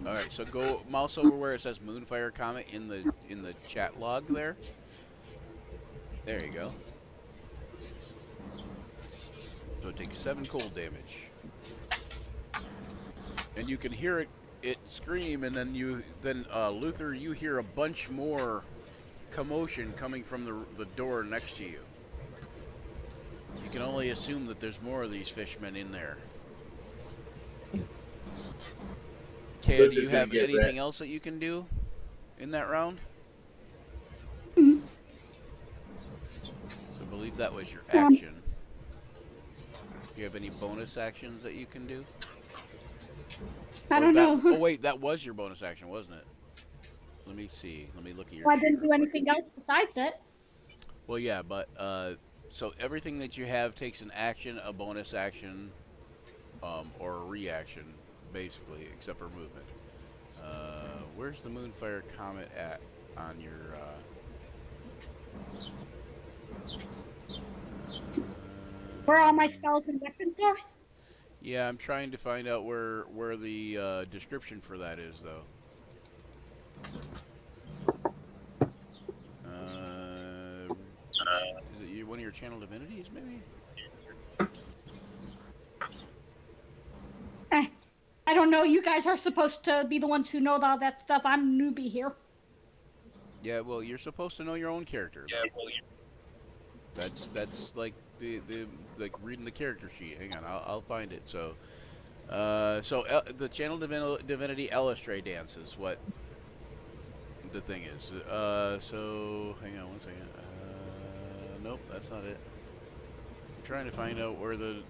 All right, so go mouse over where it says Moonfire Comet in the chat log there. There you go. So it takes 7 cold damage, and you can hear it scream, and then Luther, you hear a bunch more commotion coming from the door next to you. You can only assume that there's more of these fishmen in there. Kaya, do you have anything else that you can do in that round? I believe that was your action. Do you have any bonus actions that you can do? I don't know. Oh wait, that was your bonus action, wasn't it? Let me see. Let me look at your Well, I sheet didn't do real quick. anything else besides it. Well, yeah, but so everything that you have takes an action, a bonus action, or a reaction, basically, except for movement. Where's the Moonfire Comet at on your? Where all my spells and weapons are? Yeah, I'm trying to find out where the description for that is, though. Is it one of your channel divinities, maybe? I don't know. You guys are supposed to be the ones who know all that stuff. I'm a newbie here. Yeah, well, you're supposed to know your own character. Yeah, well, that's like the like reading the character sheet. Hang on, I'll find it. So, the channel divinity Elistray dance is what the thing is. So hang on 1 second. Nope, that's not it. I'm trying to find out where the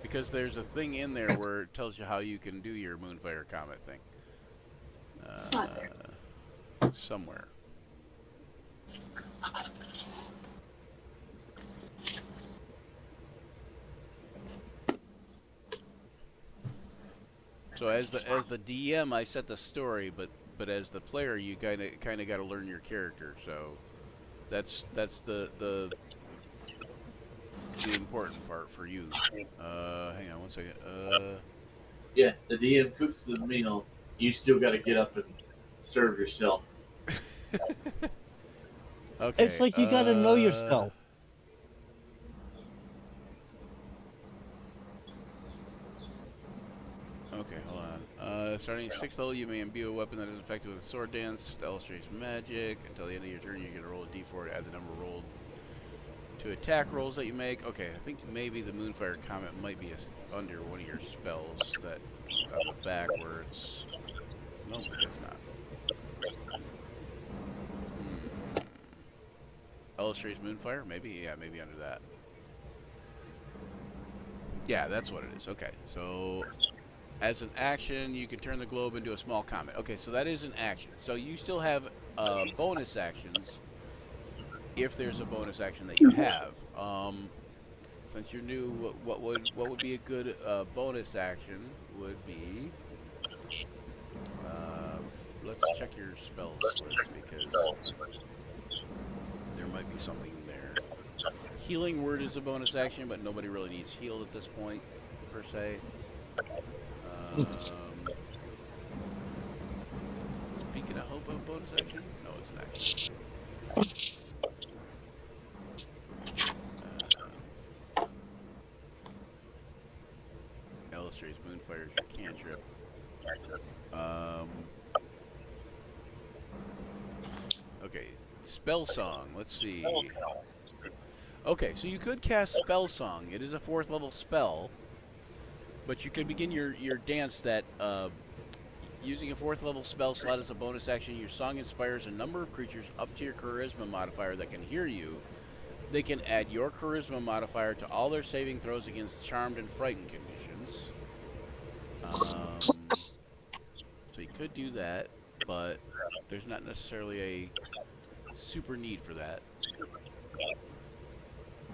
because there's a thing in there where it tells you how you can do your Moonfire Comet thing. Somewhere. So as the DM, I set the story, but as the player, you kind of got to learn your character. So that's the important part for you. Hang on 1 second. Yeah, the DM cooks the meal. You still got to get up and serve yourself. Okay. It's like you gotta know yourself. Okay, hold on. Starting 6th level, you may imbue a weapon that is effective with a sword dance that illustrates magic. Until the end of your turn, you get to roll a d4 to add the number rolled to attack rolls that you make. Okay, I think maybe the Moonfire Comet might be under one of your spells that on the back where it's... Nope, I guess not. Illustrates Moonfire? Maybe? Yeah, maybe under that. Yeah, that's what it is. Okay, so as an action, you can turn the globe into a small comet. Okay, so that is an action. So you still have bonus actions if there's a bonus action that you have. Since you're new, what would be a good bonus action would be... let's check your spells list because there might be something in there. Healing Word is a bonus action, but nobody really needs healed at this point, per se. Speaking of hope, a bonus action? No, it's an action. Illustrates Moonfire is your cantrip. Okay, Spell Song. Let's see. Okay, so you could cast Spell Song. It is a 4th level spell, but you can begin your dance that using a 4th level spell slot as a bonus action. Your song inspires a number of creatures up to your charisma modifier that can hear you. They can add your charisma modifier to all their saving throws against charmed and frightened conditions. So you could do that, but there's not necessarily a super need for that.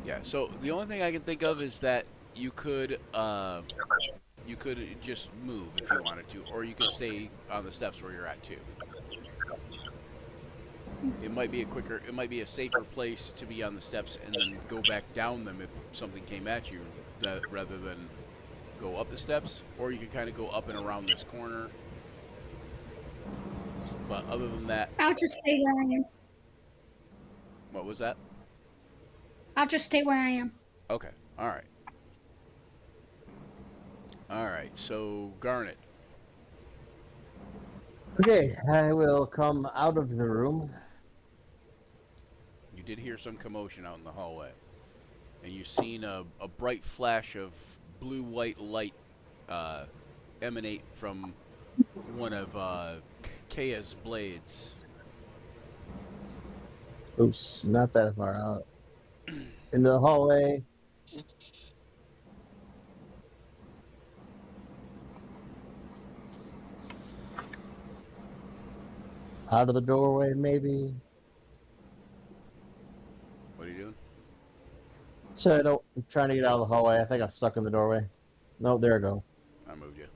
Yeah, so the only thing I can think of is that you could just move if you wanted to, or you could stay on the steps where you're at too. It might be a safer place to be on the steps and then go back down them if something came at you, rather than go up the steps, or you could kind of go up and around this corner. But other than that, I'll just stay where I am. what was that? I'll just stay where I am. Okay, all right. All right, so Garnet. Okay, I will come out of the room. You did hear some commotion out in the hallway, and you've seen a bright flash of blue-white light emanate from one of Kaya's blades. Oops, not that far out. Into the hallway. Out of the doorway, maybe. What are you doing? So I'm trying to get out of the hallway. I think I'm stuck in the doorway. No, there I go. I moved you.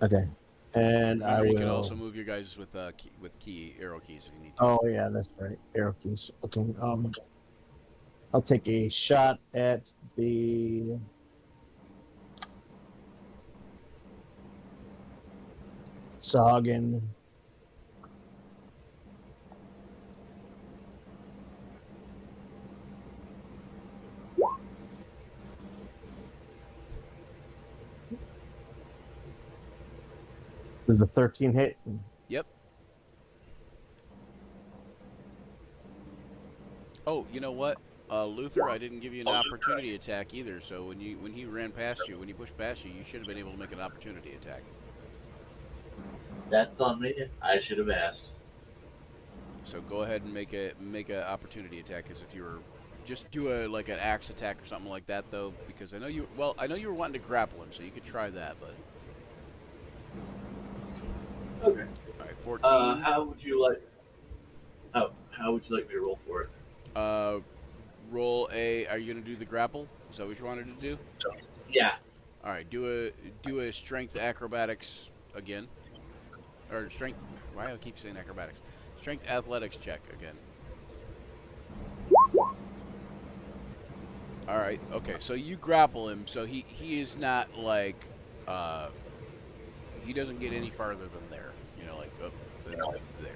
Okay. And Remember, I you will... can also move your guys with arrow keys if you need to. Oh, yeah, that's right. Arrow keys. Okay. I'll take a shot at the... Sagan. There's a 13 hit. Yep. Oh, you know what? Luther, I didn't give you an opportunity attack either. So when he ran past you, when he pushed past you, you should have been able to make an opportunity attack. That's on me. I should have asked. So go ahead and make a opportunity attack as if you were just do an axe attack or something like that though, because I know you were wanting to grapple him, so you could try that, but Okay. all right, 14. How would you like? Oh, how would you like me to roll for it? Roll a. Are you gonna do the grapple? Is that what you wanted to do? Yeah. All right, do a strength acrobatics again, or strength. Why do I keep saying acrobatics? Strength athletics check again. All right. Okay. So you grapple him. So he is not like he doesn't get any farther than there. You know, like up than there.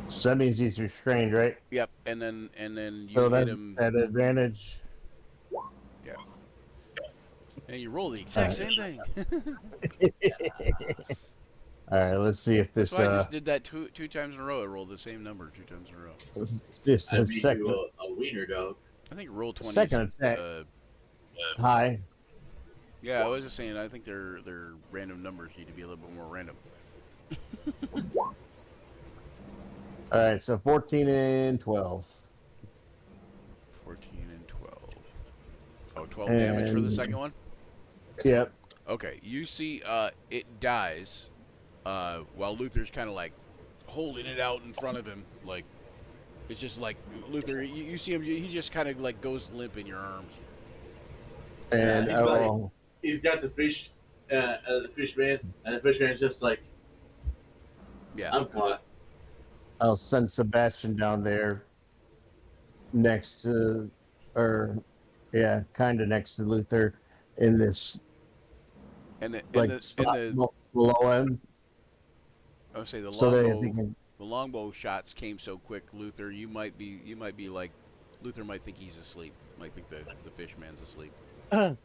So that means he's restrained, right? Yep. And then you So hit that's him. at advantage. Yeah. And you roll the exact same thing. All right, let's see if this So I just did that two times in a row. I rolled the same number 2 times in a row. this I made second you a wiener dog. I think roll 20 is, second attack uh, high. yeah, I was just saying. I think their random numbers need to be a little bit more random. All right, so 14 and 12. 14 and 12. Oh, 12 damage for the And second one. yep. Okay, you see, it dies, while Luther's kind of like holding it out in front of him, like it's just like Luther. You see him; he just kind of like goes limp in your arms. And he's he's got the fish man, and the fish man's just like, Yeah. I'm caught. I'll send Sebastian down there next to, or yeah, kind of next to Luther in this And like spot below him. I would say the So they longbow, can, the longbow shots came so quick, Luther. You might be like, Luther might think he's asleep. Might think the fish man's asleep. Oh,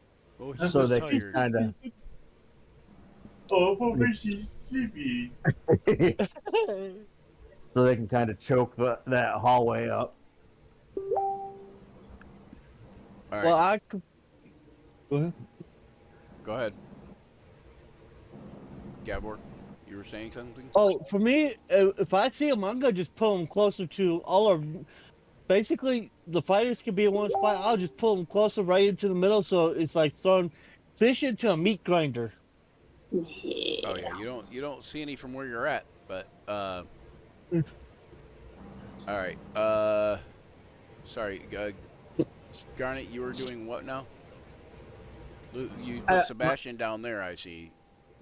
he so was they can tired. kind of. Oh, poor fish, he's sleepy. So they can kind of choke that hallway up. All right, Well, I could. Go ahead. go ahead, Gabor. You were saying something? Oh, for me, if I see him, I'm gonna just pull him closer to all of. Basically, the fighters can be in one spot. I'll just pull them closer right into the middle, so it's like throwing fish into a meat grinder. Yeah. Oh yeah, you don't see any from where you're at, but all right. Sorry, Garnet, you were doing what now? You put Sebastian down there, I see.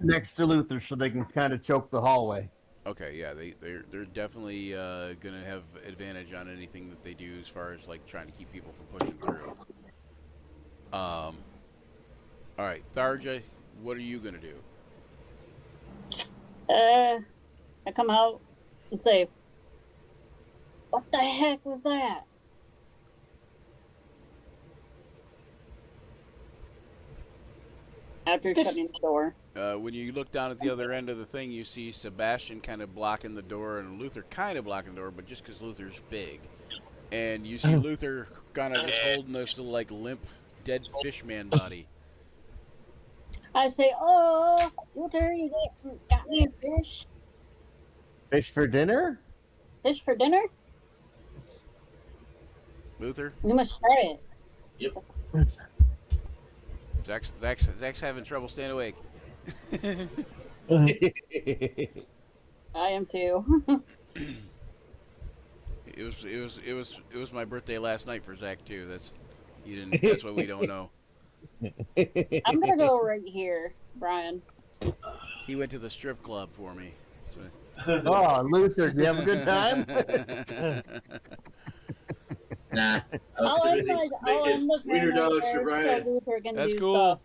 Next to Luther, so they can kind of choke the hallway. Okay, yeah, they're definitely gonna have advantage on anything that they do as far as like trying to keep people from pushing through. All right, Tharja, what are you gonna do? I come out and say, "What the heck was that?" After shutting the door. When you look down at the other end of the thing, you see Sebastian kind of blocking the door and Luther kind of blocking the door, but just because Luther's big. And you see Luther kind of just holding this little, like, limp, dead fishman body. I say, "Oh, Luther, you got me a fish? Fish for dinner? Fish for dinner? Luther? You must try it." Yep. Zach's having trouble staying awake. I am too. It was my birthday last night for Zach too. That's what we don't know. I'm gonna go right here, Brian. He went to the strip club for me. So. Oh, Luther, do you have a good time? Nah, I was I'll too end busy I'll making end the wiener camera dogs for there Brian. so Luther can That's do cool.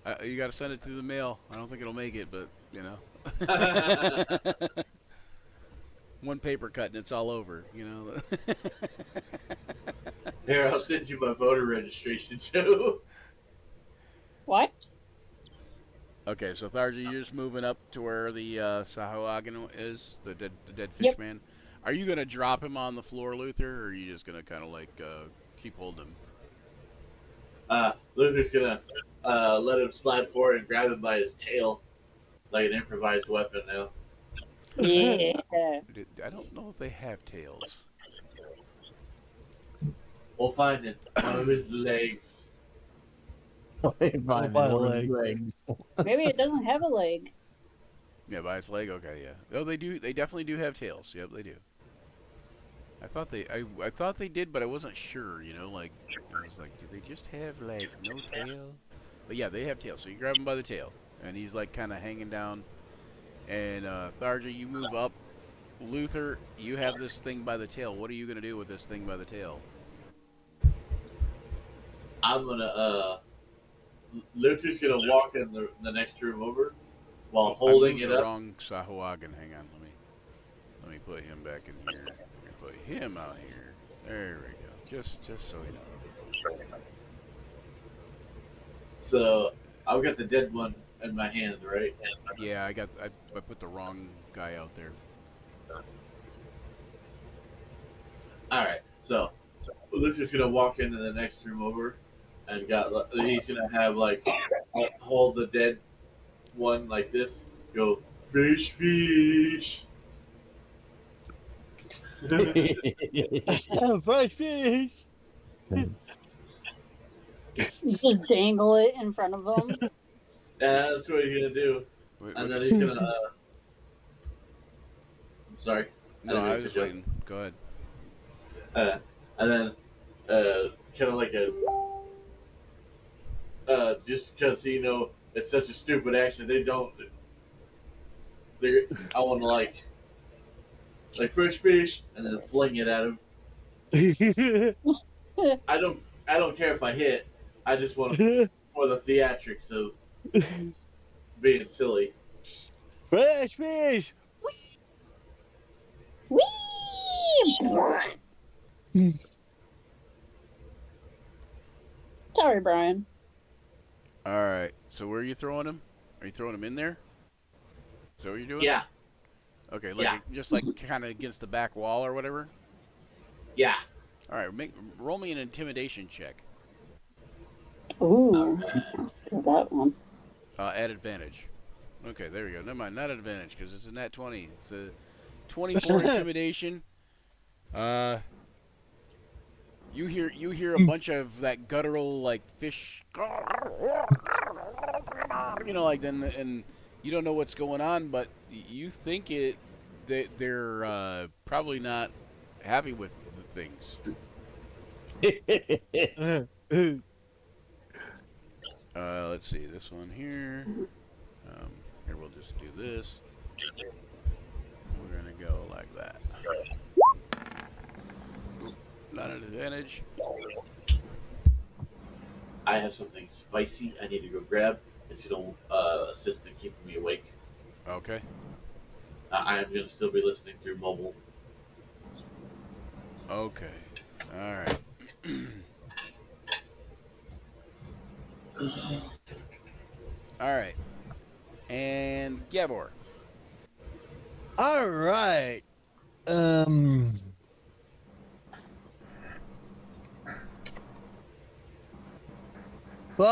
stuff. You got to send it through the mail. I don't think it'll make it, but you know. One paper cut and it's all over, you know. Here, I'll send you my voter registration too. What? Okay, so Tharja, you're just moving up to where the Sahuagin is, the dead fish Yep. man. Are you gonna drop him on the floor, Luther, or are you just gonna kind of like keep holding him? Luther's gonna let him slide forward and grab him by his tail, like an improvised weapon now. Yeah. I don't know if they have tails. We'll find him. One of his legs. Find by one of leg. his legs. Maybe it doesn't have a leg. Yeah, by its leg. Okay, yeah. Oh, they do. They definitely do have tails. Yep, they do. I thought they did, but I wasn't sure. You know, like I was like, do they just have like no tail? But yeah, they have tails. So you grab him by the tail, and he's like kind of hanging down. And Tharja, you move up. Luther, you have this thing by the tail. What are you gonna do with this thing by the tail? I'm gonna Luther's gonna walk in the next room over while holding it the up. wrong Sahuagin. Hang on, let me put him back in here. Let me put him out here. There we go. Just so you know. So I've got the dead one in my hand, right? Yeah, I put the wrong guy out there. All right. So Lucius gonna walk into the next room over, and he's gonna have like hold the dead one like this. Go fish, fish. Fresh fish. Just dangle it in front of them. Yeah, that's what he's gonna do. What, And what then did, he's gonna. I'm sorry, I no, didn't I mean was to just cut you waiting. Go ahead. and then kind of like a just because it's such a stupid action, they don't. They I want to like fresh fish and then fling it at him. I don't care if I hit. I just want to for the theatrics of being silly. Fresh fish. Whee! Sorry, Brian. All right. So where are you throwing him? Are you throwing him in there? Is that what you're doing? Yeah, Okay, yeah, just like kind of against the back wall or whatever. yeah. All right, roll me an intimidation check. Ooh, that one. At advantage. Okay, there we go. Never mind, not at advantage because it's a nat 20. It's a 24 intimidation. You hear a bunch of that guttural like fish, like then and you don't know what's going on, but you think they're probably not happy with the things. Let's see this one here. Here we'll just do this. We're gonna go like that. Oop, not an advantage. I have something spicy I need to go grab. It's gonna assist in keeping me awake. Okay. I am gonna still be listening through mobile. Okay. All right. All right. And Gabor. All right. Well,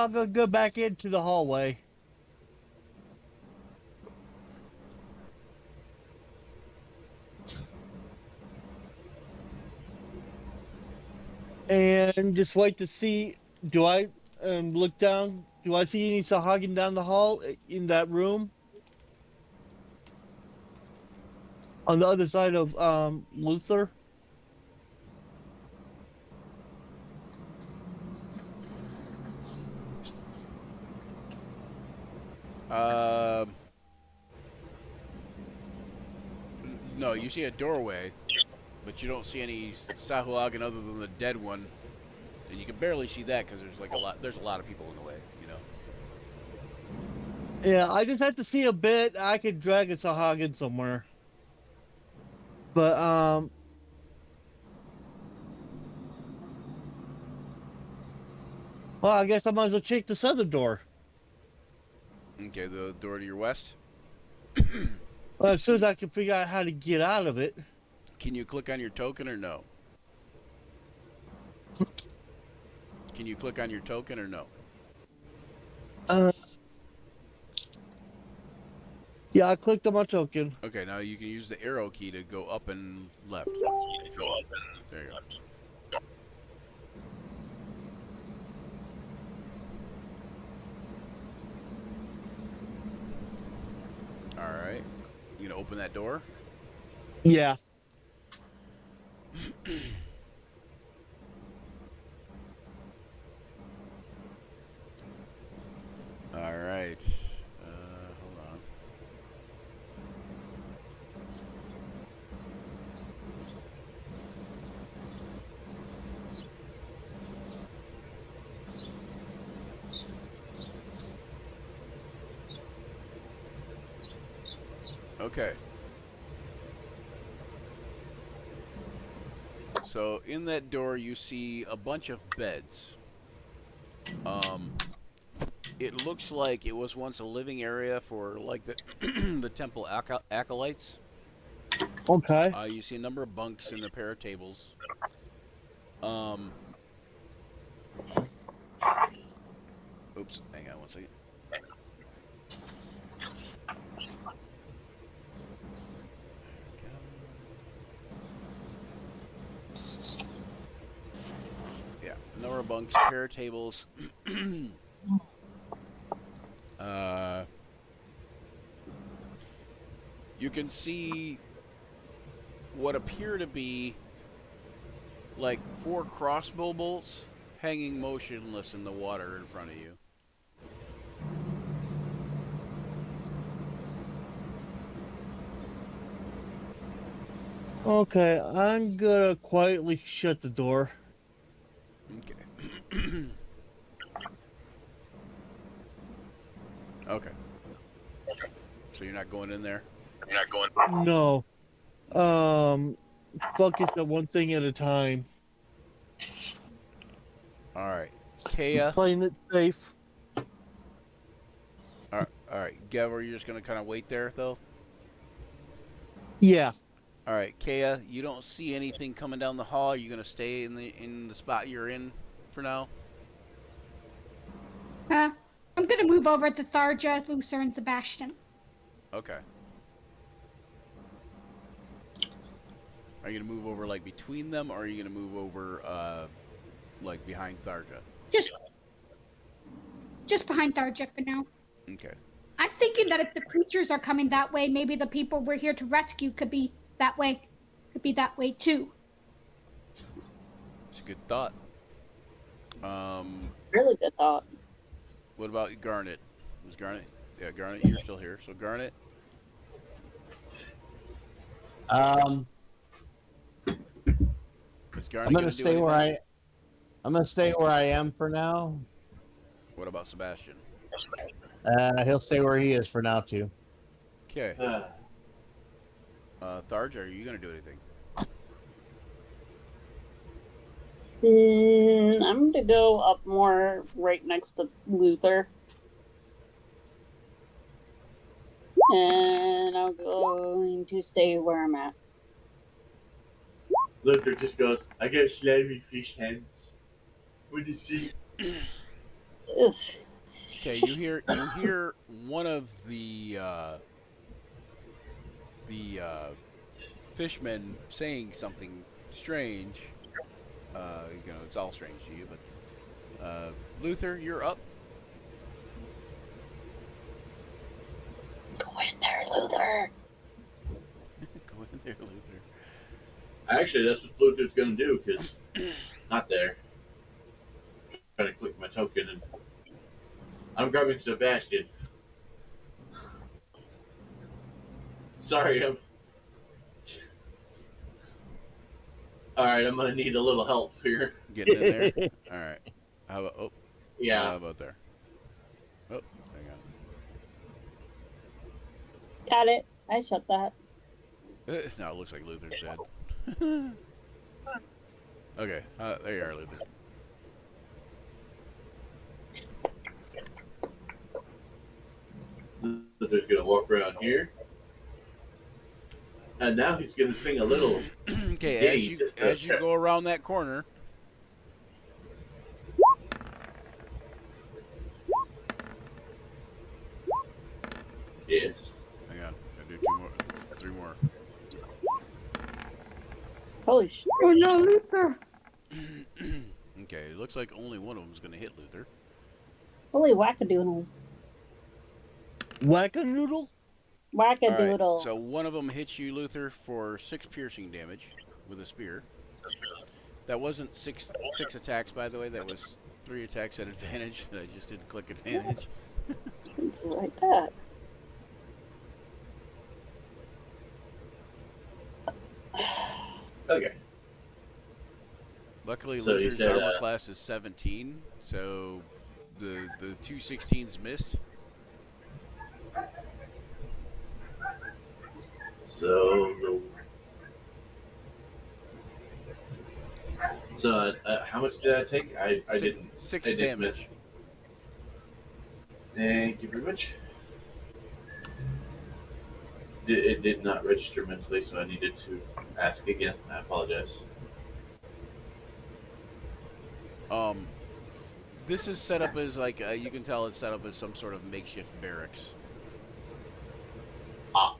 I'm gonna go back into the hallway. And just wait to see. Do I look down? Do I see any Sahagin down the hall in that room on the other side of Luther? Um. No, you see a doorway, but you don't see any Sahuagin other than the dead one, and you can barely see that because there's like a lot. There's a lot of people in the way. Yeah, I just have to see a bit. I could drag a Sahagin somewhere, but well, I guess I might as well check this other door. Okay, the door to your west. Well, as soon as I can figure out how to get out of it. Can you click on your token or no? Can you click on your token or no? Uh, yeah, I clicked on my token. Okay, now you can use the arrow key to go up and left if you want. There you go. All right. You gonna open that door? Yeah. All right. Hold on. Okay. So in that door, you see a bunch of beds. it looks like it was once a living area for like the the temple acolytes. Okay. You see a number of bunks and a pair of tables. Um, oops, hang on one second. Yeah, number of bunks, pair of tables. uh, you can see what appear to be like 4 crossbow bolts hanging motionless in the water in front of you. Okay, I'm gonna quietly shut the door. Okay. Okay. So you're not going in there? No. Okay. Focus on one thing at a time. All right. Kea. Playing it safe. All right. Gavor, you're just going to kind of wait there, though? Yeah. All right. Kea, you don't see anything coming down the hall. Are you going to stay in the spot you're in for now? I'm gonna move over to Tharja, Lucer, and Sebastian. Okay. Are you going to move over, like, between them, or are you going to move over, like, behind Tharja? Just behind Tharja for now. Okay. I'm thinking that if the creatures are coming that way, maybe the people we're here to rescue could be that way. Could be that way too. It's a good thought. Really good thought. What about Garnet? Was Garnet? Yeah, Garnet, you're still here. So Garnet. Um, Is I'm Garnet gonna going to do stay anything? where I'm gonna stay where I am for now. What about Sebastian? He'll stay where he is for now too. Okay. Tharj, are you going to do anything? I'm gonna go up more right next to Luther. And I'm going to stay where I'm at. Luther just goes, I got slimy fish hands. What do you see? Ugh. Okay, you hear one of the fishmen saying something strange. It's all strange to you, but Luther, you're up. Go in there, Luther. Go in there, Luther. Actually, that's what Luther's gonna do, because not there. Trying to click my token, and I'm grabbing Sebastian. Sorry, Alright, I'm gonna need a little help here. Getting in there. All right. How about? Oh, Yeah. how about there? Oh, hang Got it. I shut that. on. Now it looks like Luther's dead. Okay, there you are, Luther. Luther's gonna walk around here. And now he's gonna sing a little Okay, ditty just to as you go around that corner, Yes. hang on, I do 2 more, 3 more. Holy shit. Oh no, Luther! Okay, it looks like only one of them is going to hit Luther. Holy wackadoodle. Whack-a-noodle? All right, Wackadoodle. so one of them hits you, Luther, for 6 piercing damage with a spear. That wasn't six attacks, by the way. That was 3 attacks at advantage. I just didn't click advantage. Like that. Okay. Luckily, So you Luther's said, armor class is 17, so the 2 16s missed. So how much did I take? I didn't. 6 I didn't damage. Thank you very much. It did not register mentally, so I needed to ask again. I apologize. Um, this is set up as like you can tell it's set up as some sort of makeshift barracks. Ah,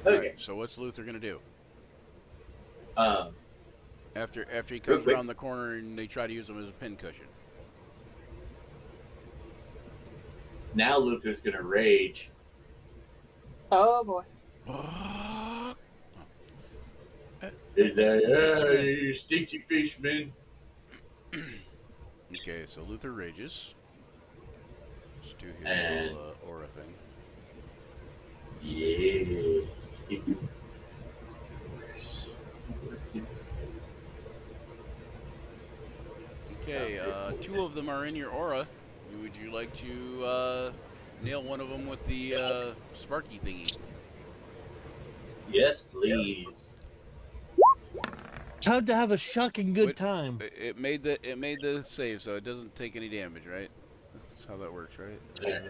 All right. okay. So what's Luther gonna do Um, after he real comes quick. around the corner and they try to use him as a pincushion? Now Luther's gonna rage. Oh boy. He's like, "Yeah, X-Men. you stinky fish, man." Okay, so Luther rages. Let's do his And little aura thing. yes, Okay, two of them are in your aura. Would you like to nail one of them with the Sparky thingy? yes, please. Time to have a shocking good Wait, time. it made the save, so it doesn't take any damage, right? That's how that works, right? There.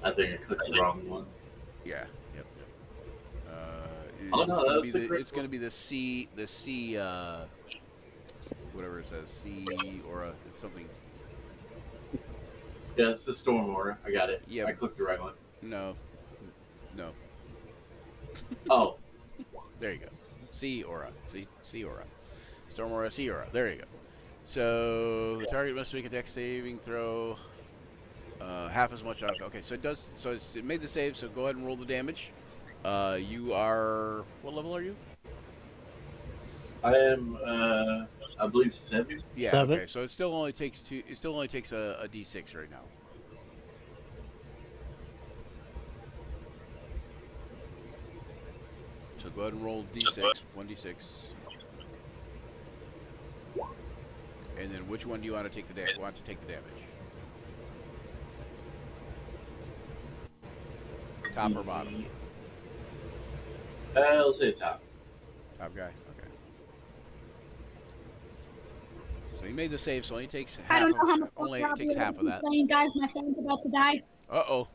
I think I clicked the wrong one. Yeah. Yep. Oh It's no, gonna be that's the correct it's gonna one. be the C whatever it says C aura. It's something. Yeah, it's the storm aura. I got it. Yeah. I clicked the right one. No. No. Oh, There you go. C aura. See? C aura. Storm aura, C aura. There you go. So the target must make a dex saving throw. Half as much off. Okay, so it does. So it made the save. So go ahead and roll the damage. You are what level are you? I am. I believe 7. Yeah. 7. Okay. So it still only takes two. It still only takes a D6 right now. So go ahead and roll D6, 1d6. And then which one do you want to take the damage? Top or bottom? Let's say top. Top guy. Okay. So he made the save, so only takes I half don't of know how much only longer I'll takes be able half to of keep that. playing, guys. My phone's about to die. Uh-oh.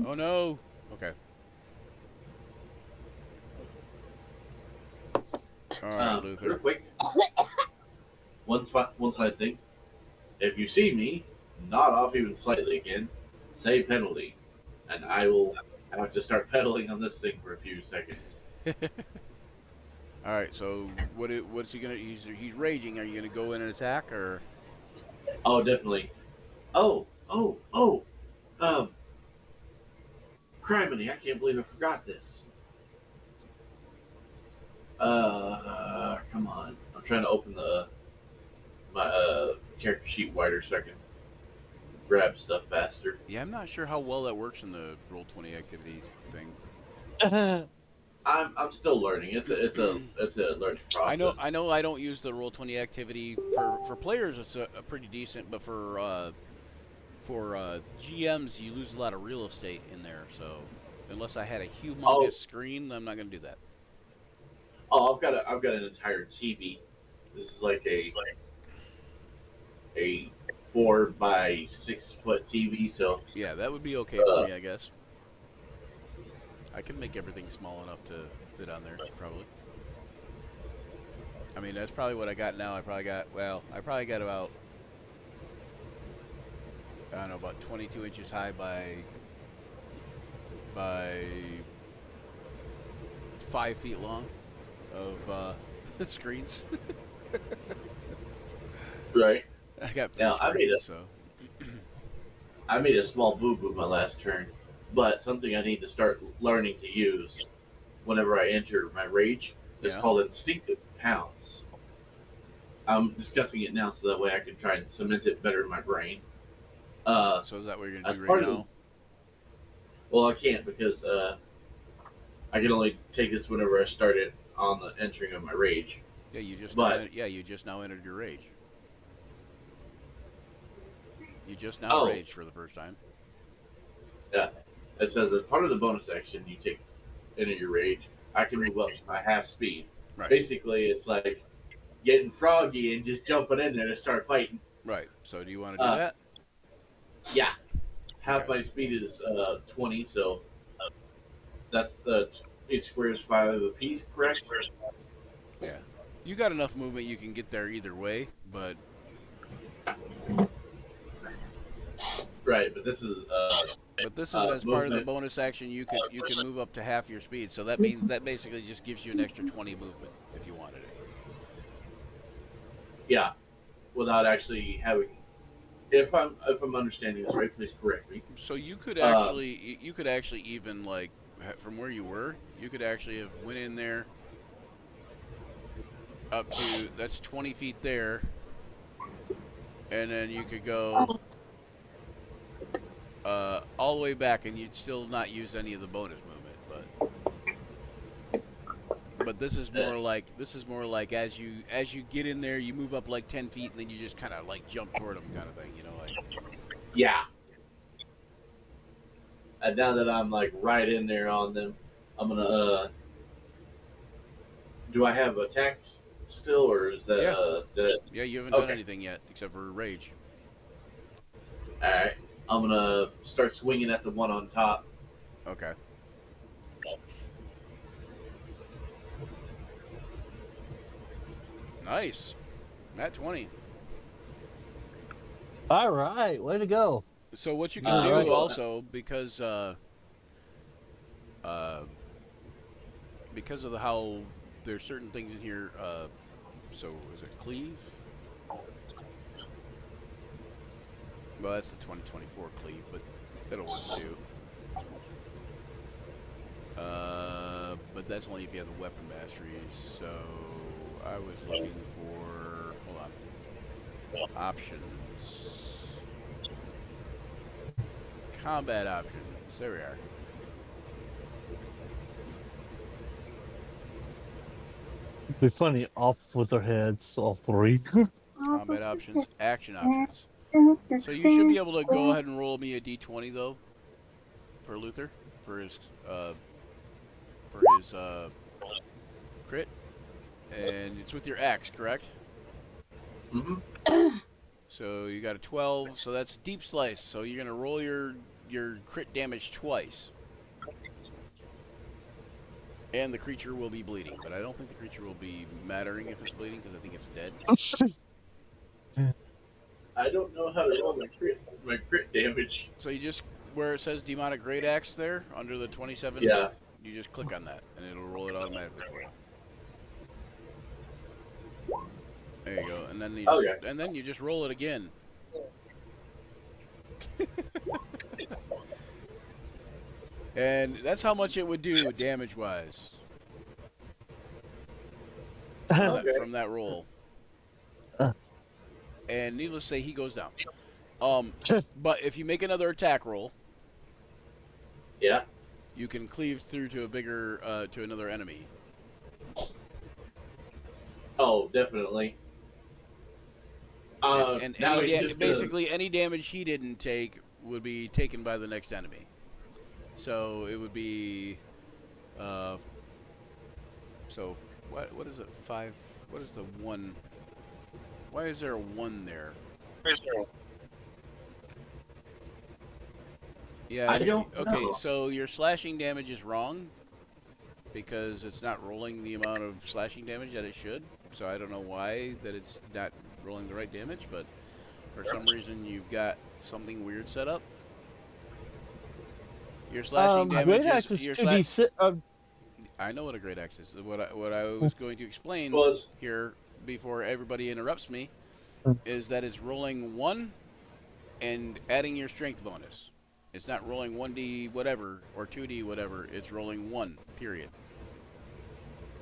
Oh no. Okay. All right, Real Luther. quick. One side thing. If you see me nod off even slightly again, say penalty, and I will have to start pedaling on this thing for a few seconds. All right. So what's he gonna? He's raging. Are you gonna go in and attack or? Oh, definitely. Oh. Um, criminy! I can't believe I forgot this. Come on. I'm trying to open my character sheet wider so I can grab stuff faster. Yeah, I'm not sure how well that works in the Roll20 activity thing. I'm still learning. It's a learning process. I know. I don't use the Roll20 activity for players. It's a pretty decent, but for GMs, you lose a lot of real estate in there. So unless I had a humongous Oh, screen, I'm not going to do that. I've got an entire TV. This is like a 4 by 6 foot TV. So Yeah, that would be okay for me, I guess. I can make everything small enough to fit on there, probably. I mean, that's probably what I got now. I probably got about, I don't know, about 22 inches high by 5 feet long of screens. right I got 3 now, screens, so. I made a small boo boo my last turn, but something I need to start learning to use whenever I enter my rage is Yeah. called instinctive pounce. I'm discussing it now so that way I can try and cement it better in my brain. So is that what you're As gonna do part right of the, now? well, I can't because I can only take this whenever I start it on the entering of my rage. Yeah, you just now. But You just now entered your rage. You just now oh, raged for the first time. yeah, it says as part of the bonus action you take enter your rage. I can move up to my half speed. Right. Basically, it's like getting froggy and just jumping in there to start fighting. Right. So do you want to do Uh, that? yeah, half Okay. my speed is 20, so that's the 8 squares 5 apiece, correct? Yeah. You got enough movement you can get there either way, but Right, but this is this is as part of the movement. bonus action. You can move up to half your speed. So that means that basically just gives you an extra 20 movement if you wanted it. Yeah, without actually having. If I'm understanding this right, please correct me. So Uh, you could actually even like from where you were, you could actually have went in there up to that's 20 feet there, and then you could go all the way back, and you'd still not use any of the bonus movement. But this is more like as you get in there, you move up like 10 feet, and then you just kind of like jump toward them, kind of thing. You know, like yeah. And now that I'm like right in there on them, I'm gonna. Do I have attacks still, or is that yeah, did it? yeah. You haven't done Okay. anything yet except for rage. All right. I'm gonna start swinging at the one on top. Okay. Nice. Nat 20. All right, way to go. So what you can All do right. also uh, because of how there's certain things in here. So is it cleave? Well, that's the 2024 cleave, but that'll work too. But that's only if you have the weapon masteries. So I was looking for hold on options, combat options. There we are. It'd be funny, off with their heads, all three. Combat options, action options. So you should be able to go ahead and roll me a d20 though for Luther for his uh, crit, and it's with your axe, correct? Mm-hmm. So you got a 12, so that's deep slice. So you're gonna roll your crit damage twice, and the creature will be bleeding. But I don't think the creature will be mattering if it's bleeding because I think it's dead. I don't know how to roll my crit damage. So you just where it says demonic great axe there under the 27, Yeah. you just click on that and it'll roll it automatically for you. There you go, and then you just roll it again. And that's how much it would do damage-wise Okay. from that roll. And needless to say, he goes down. But if you make another attack roll, Yeah. you can cleave through to a bigger to another enemy. Oh, definitely. And Now any he's just basically any damage he didn't take would be taken by the next enemy. So it would be, so what is it? 5. What is the 1? Why is there a 1 there? Yeah. I don't Okay. know. So your slashing damage is wrong because it's not rolling the amount of slashing damage that it should. So I don't know why that it's not rolling the right damage, but for some reason you've got something weird set up. Your slashing damage Great Axe is is your 2d6. I know what a great axe is. What I was going to explain Well, it's, here before everybody interrupts me is that it's rolling 1 and adding your strength bonus. It's not rolling 1d whatever or 2d whatever. It's rolling 1, period.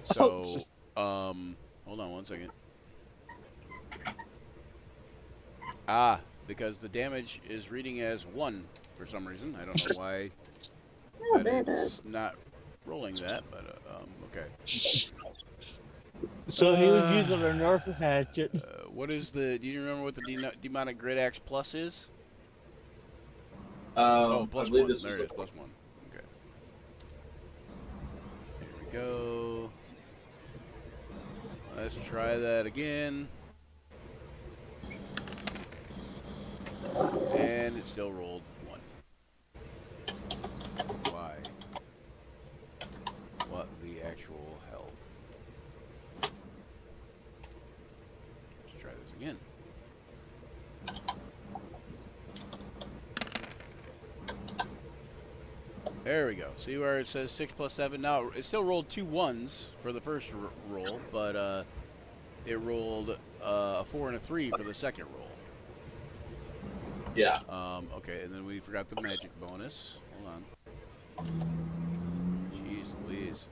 So, hold on one second. Because the damage is reading as 1 for some reason. I don't know why. Oh, But there it it's is. not rolling that, but okay. So he was using a Nerf hatchet. What is the? Do you remember what the demonic grid axe plus is? Oh, I plus believe one. this There was it is. Plus one. Okay. Here we go. Let's try that again. And it still rolled one. Why? What the actual hell? Let's try this again. There we go. See where it says 6 plus 7? Now, it still rolled 2 ones for the first roll, but it rolled a 4 and a 3 for the second roll. Yeah. Okay, and then we forgot the magic bonus. Hold on. Jeez Louise.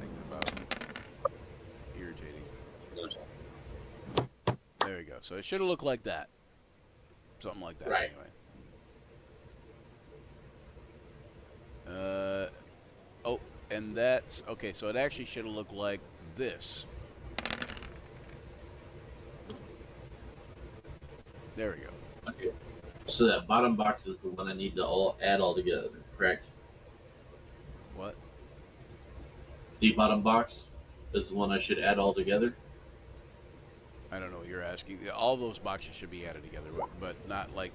Things about irritating. There we go. So it should have looked like that. Something like that, Right. anyway. Oh, and that's... Okay, so it actually should have looked like this. There we go. Okay. So that bottom box is the one I need to add all together, correct? What? The bottom box is the one I should add all together. I don't know what you're asking. All those boxes should be added together, but not like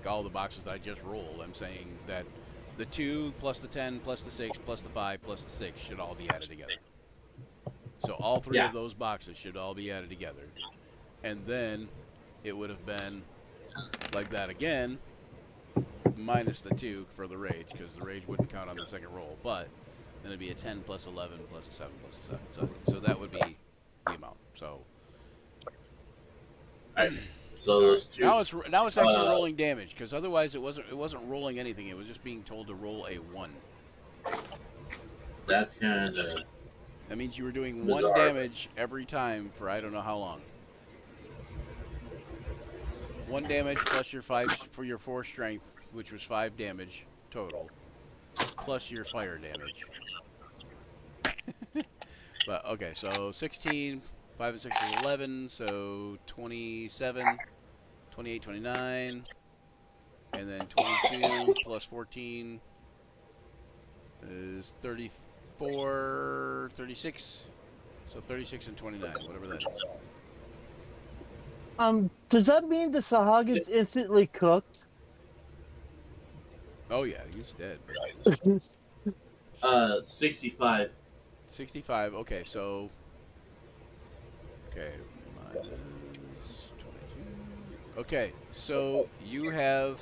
all the boxes I just rolled. I'm saying that the 2 plus the 10 plus the 6 plus the 5 plus the 6 should all be added together. So all three Yeah. of those boxes should all be added together. And then it would have been like that again, minus the 2 for the rage, because the rage wouldn't count on the second roll. But then it'd be a 10 plus 11 plus a 7 plus a 7. So that would be the amount. So Alright. So those two. now it's actually rolling damage, because otherwise it wasn't rolling anything. It was just being told to roll a 1. That's kind of. That means you were doing Bizarre. 1 damage every time for I don't know how long. 1 damage plus your 5 for your 4 strength, which was 5 damage total, plus your fire damage. But okay, so 16, 5 and 6 is 11, so 27, 28, 29, and then 22 plus 14 is 34, 36. So 36 and 29, whatever that is. Does that mean the Sahag is instantly cooked? Oh yeah, he's dead. 65. 65. Okay, so okay, minus 22. Okay, so you have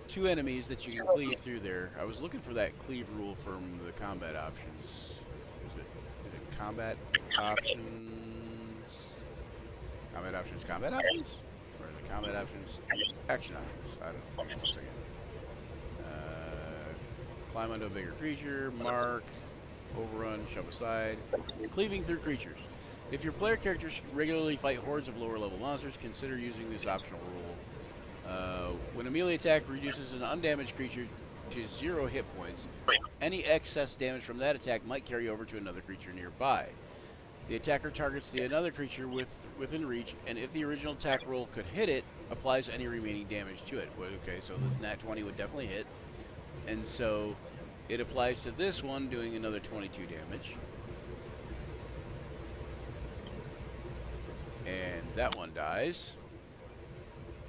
2 enemies that you can cleave through there. I was looking for that cleave rule from the combat options. Is it combat options? Combat options, combat options? Or is it combat options, action options? I don't know. Hang on 1 second. Climb onto a bigger creature, mark, overrun, shove aside, cleaving through creatures. If your player characters regularly fight hordes of lower level monsters, consider using this optional rule. When a melee attack reduces an undamaged creature to 0 hit points, any excess damage from that attack might carry over to another creature nearby. The attacker targets another creature within reach, and if the original attack roll could hit it, applies any remaining damage to it. Okay, so the nat 20 would definitely hit. And so it applies to this one, doing another 22 damage. And that one dies.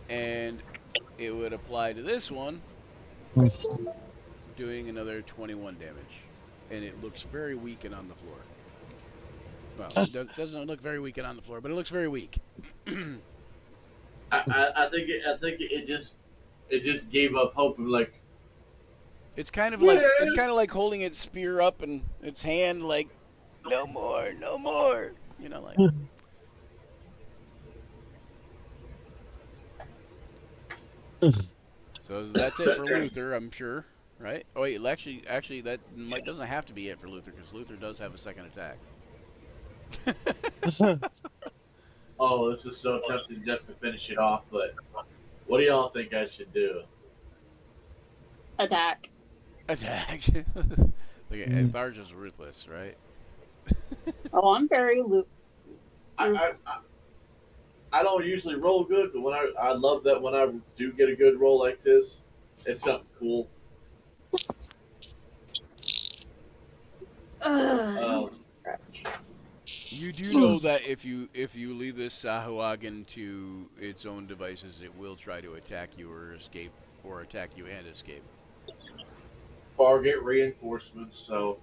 And it would apply to this one, doing another 21 damage. And it looks very weak and on the floor. Well, it doesn't look very weak and on the floor, but it looks very weak. I think it just gave up hope and like. It's kind of like holding its spear up and its hand like, no more, no more. You know, like. So that's it for Luther, I'm sure, right? Oh wait, actually that doesn't have to be it for Luther, because Luther does have a second attack. Oh, this is so tempting just to finish it off, but what do y'all think I should do? Attack. Attack. Barge is ruthless, right? Oh, I'm very I don't usually roll good, but I love that when I do get a good roll like this, it's something cool. Ugh. Um, You do know that if you leave this Sahuagin to its own devices, it will try to attack you or escape, or attack you and escape. Target reinforcements. So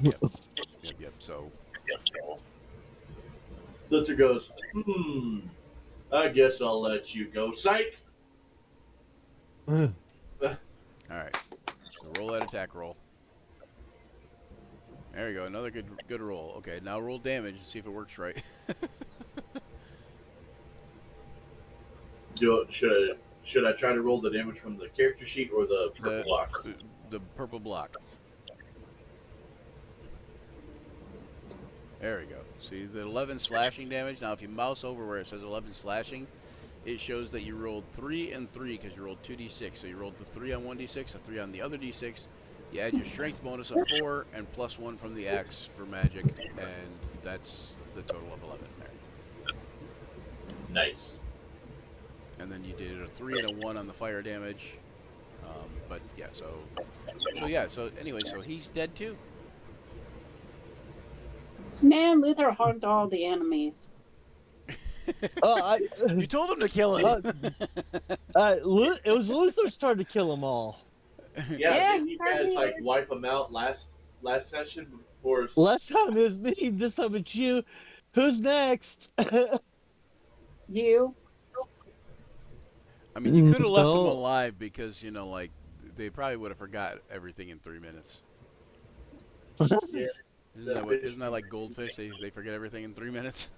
Yep, yep. So, Luther goes, I guess I'll let you go. Psych. Ugh. all right. So roll that attack roll. There you go. Another good roll. Okay, now roll damage and see if it works right. Should I try to roll the damage from the character sheet or the purple the, blocks? the purple block. There we go. See the 11 slashing damage. Now, if you mouse over where it says 11 slashing, it shows that you rolled 3 and 3 because you rolled 2d6. So you rolled the 3 on one d6, a 3 on the other d6. You add your strength bonus of 4 and plus 1 from the axe for magic, and that's the total of 11 there. Nice. And then you did a 3 and a 1 on the fire damage. But yeah, so anyway, so he's dead too. Man, Luther hugged all the enemies. You told him to kill him. It was Luther's turn to kill them all. Yeah, didn't you he's guys already- like wipe them out last session before? Last time it was me, this time it's you. Who's next? You. I mean, you could have left them No. alive because, you know, like, they probably would have forgot everything in 3 minutes. Yeah, Isn't that like goldfish? They forget everything in 3 minutes?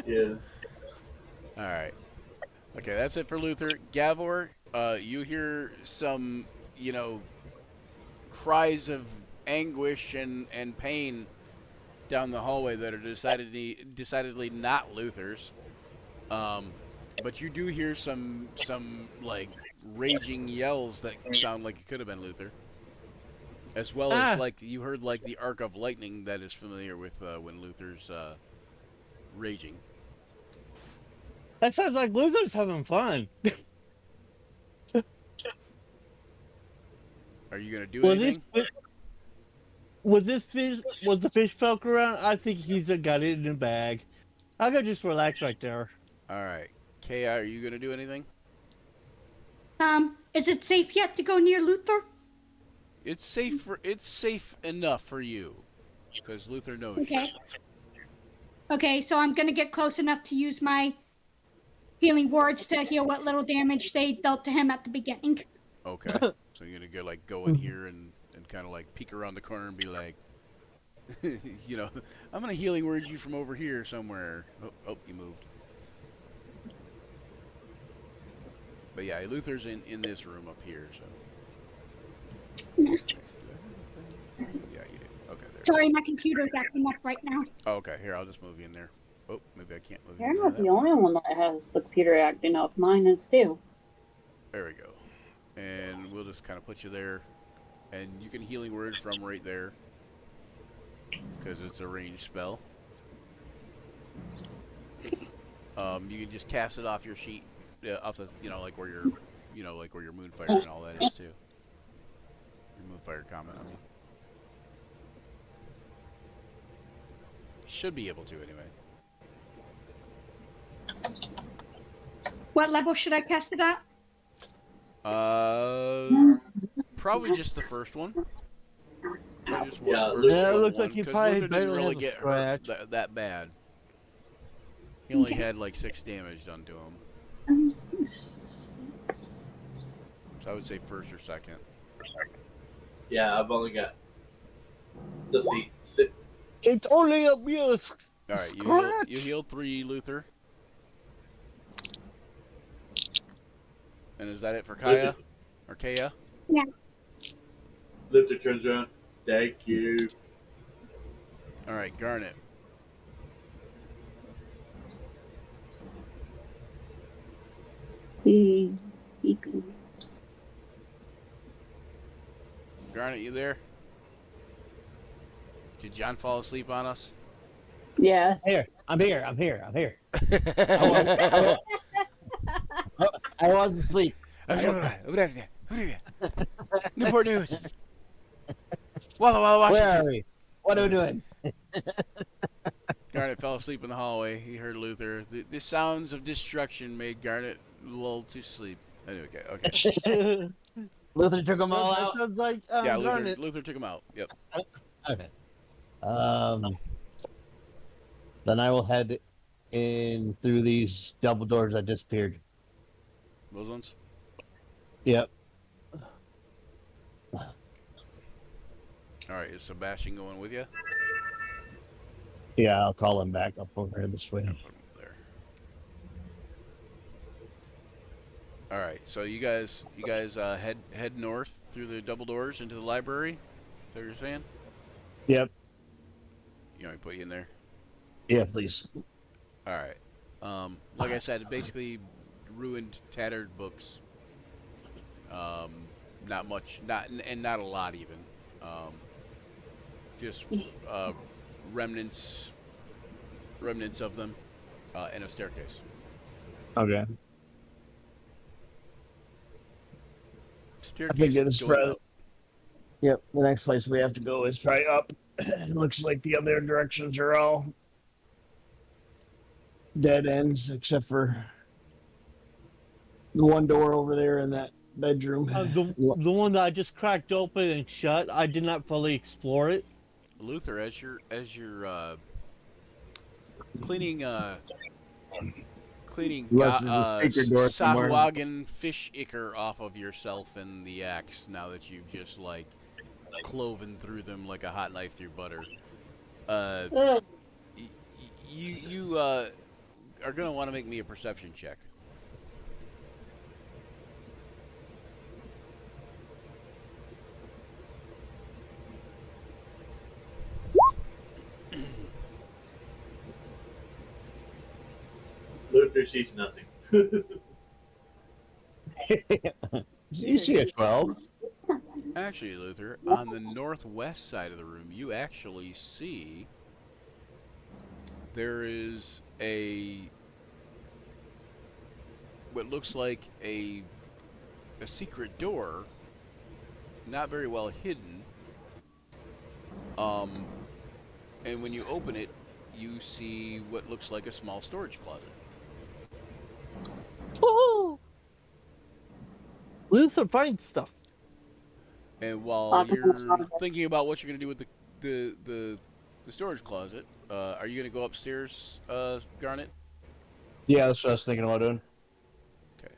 yeah. All right. Okay, that's it for Luther. Gavor, you hear some, you know, cries of anguish and pain down the hallway that are decidedly not Luther's. But you do hear some like raging yells that sound like it could have been Luther, as well as like you heard like the arc of lightning that is familiar with when Luther's raging. That sounds like Luther's having fun. Are you gonna do Was anything? was the fish folk around? I think he's got it in a bag. I'm gonna just relax right there. All right, Ki, are you gonna do anything? Is it safe yet to go near Luther? It's safe enough for you, because Luther knows Okay. you. Okay, so I'm gonna get close enough to use my healing words to heal what little damage they dealt to him at the beginning. Okay, so you're gonna go in here and kind of like peek around the corner and be like, you know, I'm gonna healing word you from over here somewhere. Oh, you moved. But yeah, Luther's in this room up here, so. Yeah, you did. Okay, there. Sorry, my computer's acting up right now. Oh, okay, here, I'll just move you in there. Oh, maybe I can't move you You're in not there. the only one that has the computer acting up. Mine is too. There we go. And we'll just kind of put you there. And you can healing word from right there. Because it's a ranged spell. You can just cast it off your sheet. Off the, like where your, like where your moonfire and all that is too. Your moonfire comment, I mean. Should be able to anyway. What level should I cast it at? Probably just the first one. Probably just one. Yeah, First Luther- Yeah, it level looks one, like he 'cause probably Luther didn't barely really has a get hurt scratch. that bad. He only had like 6 damage done to him. So I would say first or second. Yeah, I've only got. Let's see. Sit. It's only a miss. All right, you healed 3, Luther. And is that it for Kaya? Or Kaya? Yes. Luther turns around. Thank you. All right, Garnet. He's sleeping. Garnet, you there? Did John fall asleep on us? Yes. Here, I'm here. I'm here. I'm here. I was asleep. Newport News. Walla Walla, Where Washington. are we? What are we doing? Garnet fell asleep in the hallway. He heard Luther. The sounds of destruction made Garnet lull to sleep. Anyway, okay. Luther took them all that out. sounds like Yeah, Garnet. Luther took him out. Yep. Okay. Then I will head in through these double doors that disappeared. Those ones? Yep. All right, is Sebastian going with you? Yeah, I'll call him back up over here this way. Yeah, put him there. All right, so you guys head north through the double doors into the library. Is that what you're saying? Yep. You want me to put you in there? Yeah, please. All right. Like I said, basically ruined, tattered books. Not much, not a lot even. Just remnants of them, and a staircase. Okay. Staircase this is going right. up. Yep. The next place we have to go is try up. It looks like the other directions are all dead ends, except for the one door over there in that bedroom. The one that I just cracked open and shut, I did not fully explore it. Luther, as you're cleaning Unless there's a secret door somewhere. Sahuagin fish ichor off of yourself and the axe. Now that you've just like cloven through them like a hot knife through butter. Ugh. You are gonna want to make me a perception check. Luther sees nothing. You see a 12. Actually, Luther, on the northwest side of the room, you actually see there is what looks like a secret door, not very well hidden. And when you open it, you see what looks like a small storage closet. Oh! Luther finds stuff. And while you're thinking about what you're going to do with the storage closet, are you going to go upstairs, Garnet? Yeah, that's what I was thinking about doing. Okay.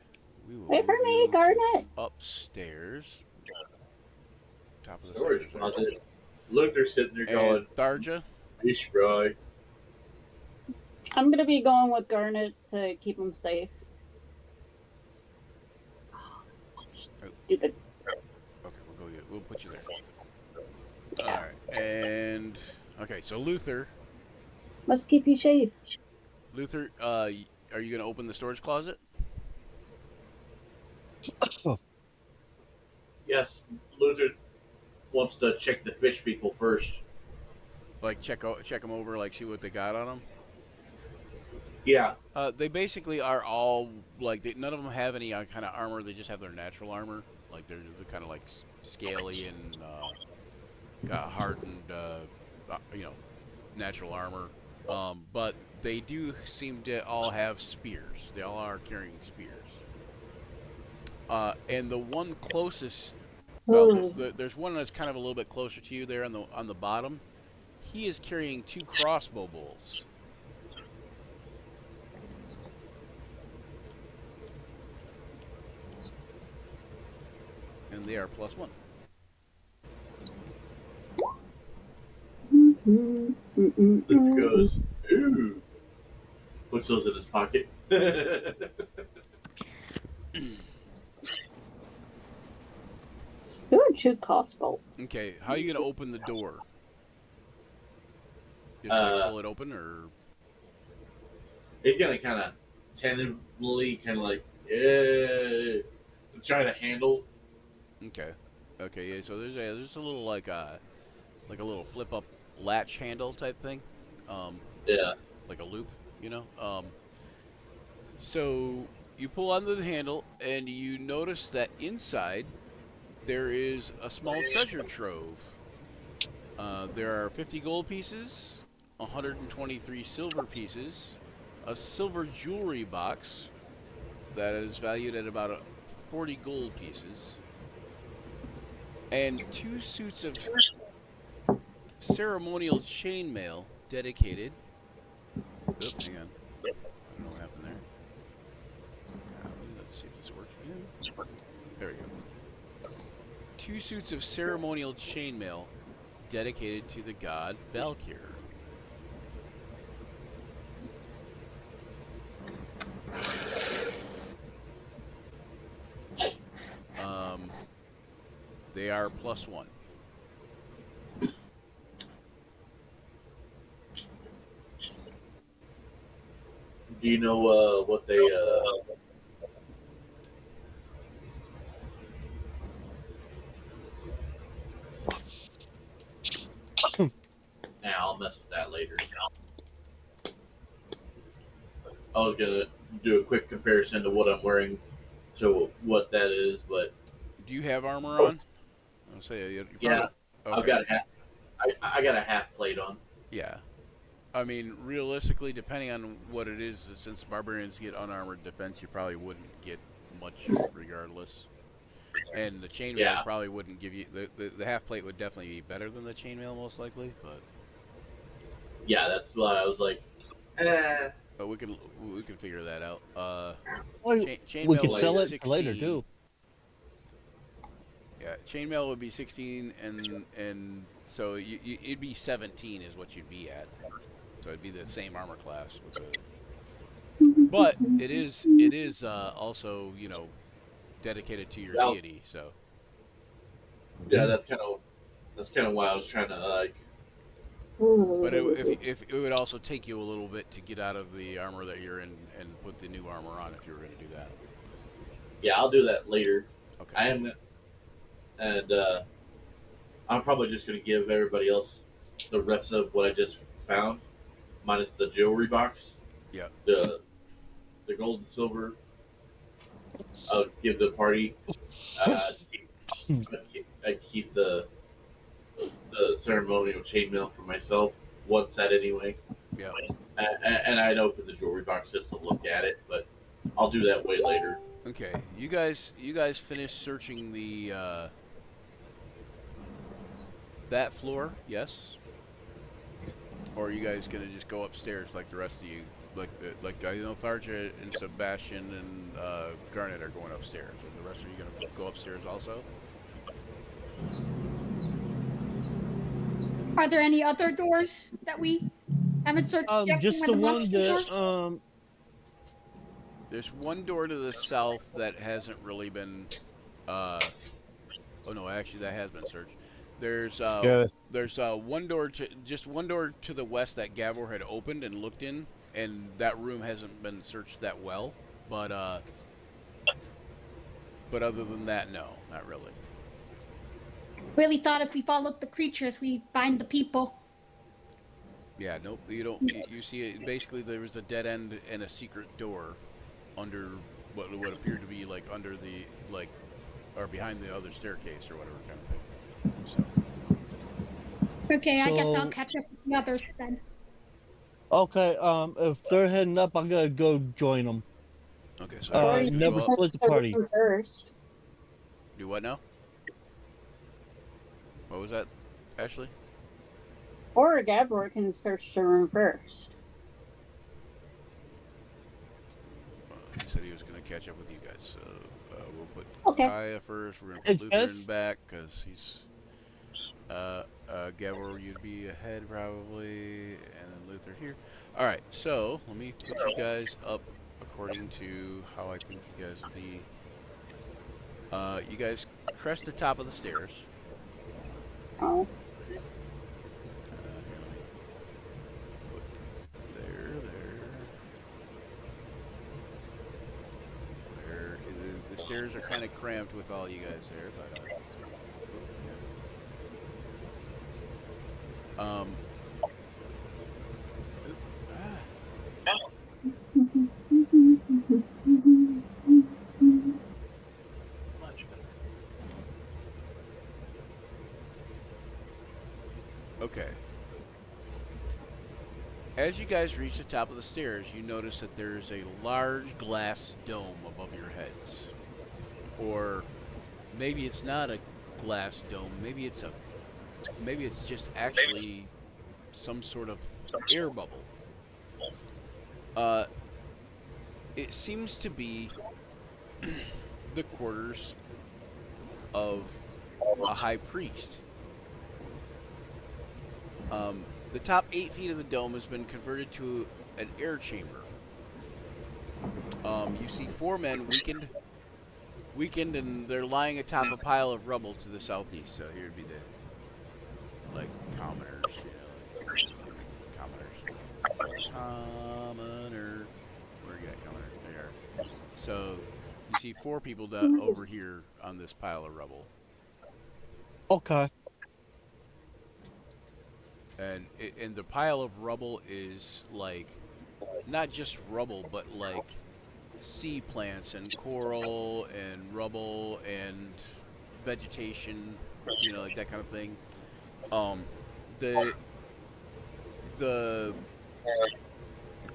We will Wait for move me, you Garnet. upstairs. Top of the Storage stairs there. closet. Luther's sitting there And going, Tharja? "Fish fry." I'm gonna be going with Garnet to keep him safe. Stupid. Okay, we'll put you there. All right, and okay, so Luther, Let's keep you safe. are you going to open the storage closet? Yes, Luther wants to check the fish people first. Like check them over, like see what they got on them. Yeah, They basically are all like none of them have any kind of armor. They just have their natural armor. Like they're kind of like scaly and got hardened, natural armor. But they do seem to all have spears. They all are carrying spears. And the one closest, there's one that's kind of a little bit closer to you there on the bottom. He is carrying 2 crossbow bolts. And they are +1. Luther goes, "Ooh." Puts those in his pocket. Who would shoot crossbolts? Okay, how are you gonna open the door? Just pull it open, or He's gonna kind of tentatively, kind of like, try to handle. okay? Okay, yeah. So there's a little like a little flip up latch handle type thing, um, Yeah. like a loop, you know. So you pull onto the handle and you notice that inside there is a small treasure trove. There are 50 gold pieces, 123 silver pieces, a silver jewelry box that is valued at about 40 gold pieces, and two suits of ceremonial chainmail dedicated. Oop, hang on. I don't know what happened there. Let's see if this works again. There we go. Two suits of ceremonial chainmail dedicated to the god Valkyr. Um, they are +1. Do you know what they? Nah, I'll mess with that later. I was gonna do a quick comparison to what I'm wearing to what that is, but Do you have armor on? I'll say you yeah, probably. I've Okay. got I got a half plate on. Yeah. I mean, realistically, depending on what it is, since barbarians get unarmored defense, you probably wouldn't get much regardless. And the chainmail Yeah, probably wouldn't give you the half plate would definitely be better than the chainmail most likely, yeah, that's why I was like, eh, but we can figure that out. Or we Chainmail could would be sell later. it for later 16. too. Yeah, chainmail would be 16, and so it'd be 17 is what you'd be at. So it'd be the same armor class with the. But it is also dedicated to your Well, deity. So yeah, that's kind of why I was trying to like, but if it would also take you a little bit to get out of the armor that you're in and put the new armor on if you were going to do that. yeah, I'll do that later. Okay. I am, and I'm probably just gonna give everybody else the rest of what I just found, minus the jewelry box, Yeah. the gold and silver. I'll give the party. Uh, I keep the ceremonial chainmail for myself. One set anyway, Yeah. and I'd open the jewelry box just to look at it, but I'll do that way later. Okay. You guys finished searching the that floor? Yes. Or are you guys gonna just go upstairs like the rest of you? Like I know Tharja and Sebastian and Garnet are going upstairs. Are the rest of you gonna go upstairs also? Are there any other doors that we haven't searched yet from Just where the the one monsters are? that There's one door to the south that hasn't really been. Oh no, actually that has been searched. There's Yeah, one door to the west that Gavor had opened and looked in, and that room hasn't been searched that well. But other than that, no, not really. Really thought if we followed the creatures, we'd find the people. Yeah, nope. You don't. You see, it, basically there was a dead end and a secret door under what appeared to be like under the like or behind the other staircase or whatever kind of thing. So Okay, I guess I'll so catch up with the others then. okay. If they're heading up, I'm gonna go join them. okay, so Or everybody's you gonna Never go can up. split the search party. room first. Do what now? What was that, Ashley? Or Gabor can search the room first. He said he was going to catch up with you guys. So we'll put Okay. Kaya first. We're going to put It's Luther in best- back because he's. Gabor, you'd be ahead probably, and then Luther here. All right, so let me put you guys up according to how I think you guys would be. You guys crest the top of the stairs. Oh. Here, let me put there. The stairs are kind of cramped with all you guys there, but Um, oop, ah, Much better. okay. As you guys reach the top of the stairs, you notice that there's a large glass dome above your heads. Or maybe it's not a glass dome. Maybe it's just actually some sort of air bubble. Uh, it seems to be the quarters of a high priest. The top 8 feet of the dome has been converted to an air chamber. You see 4 men weakened, and they're lying atop a pile of rubble to the southeast. So here'd be the commoners, commoner. Where you at, commoner? There you are. So you see 4 people over here on this pile of rubble, Okay. and the pile of rubble is like not just rubble, but like sea plants and coral and rubble and vegetation, like that kind of thing. Um, the the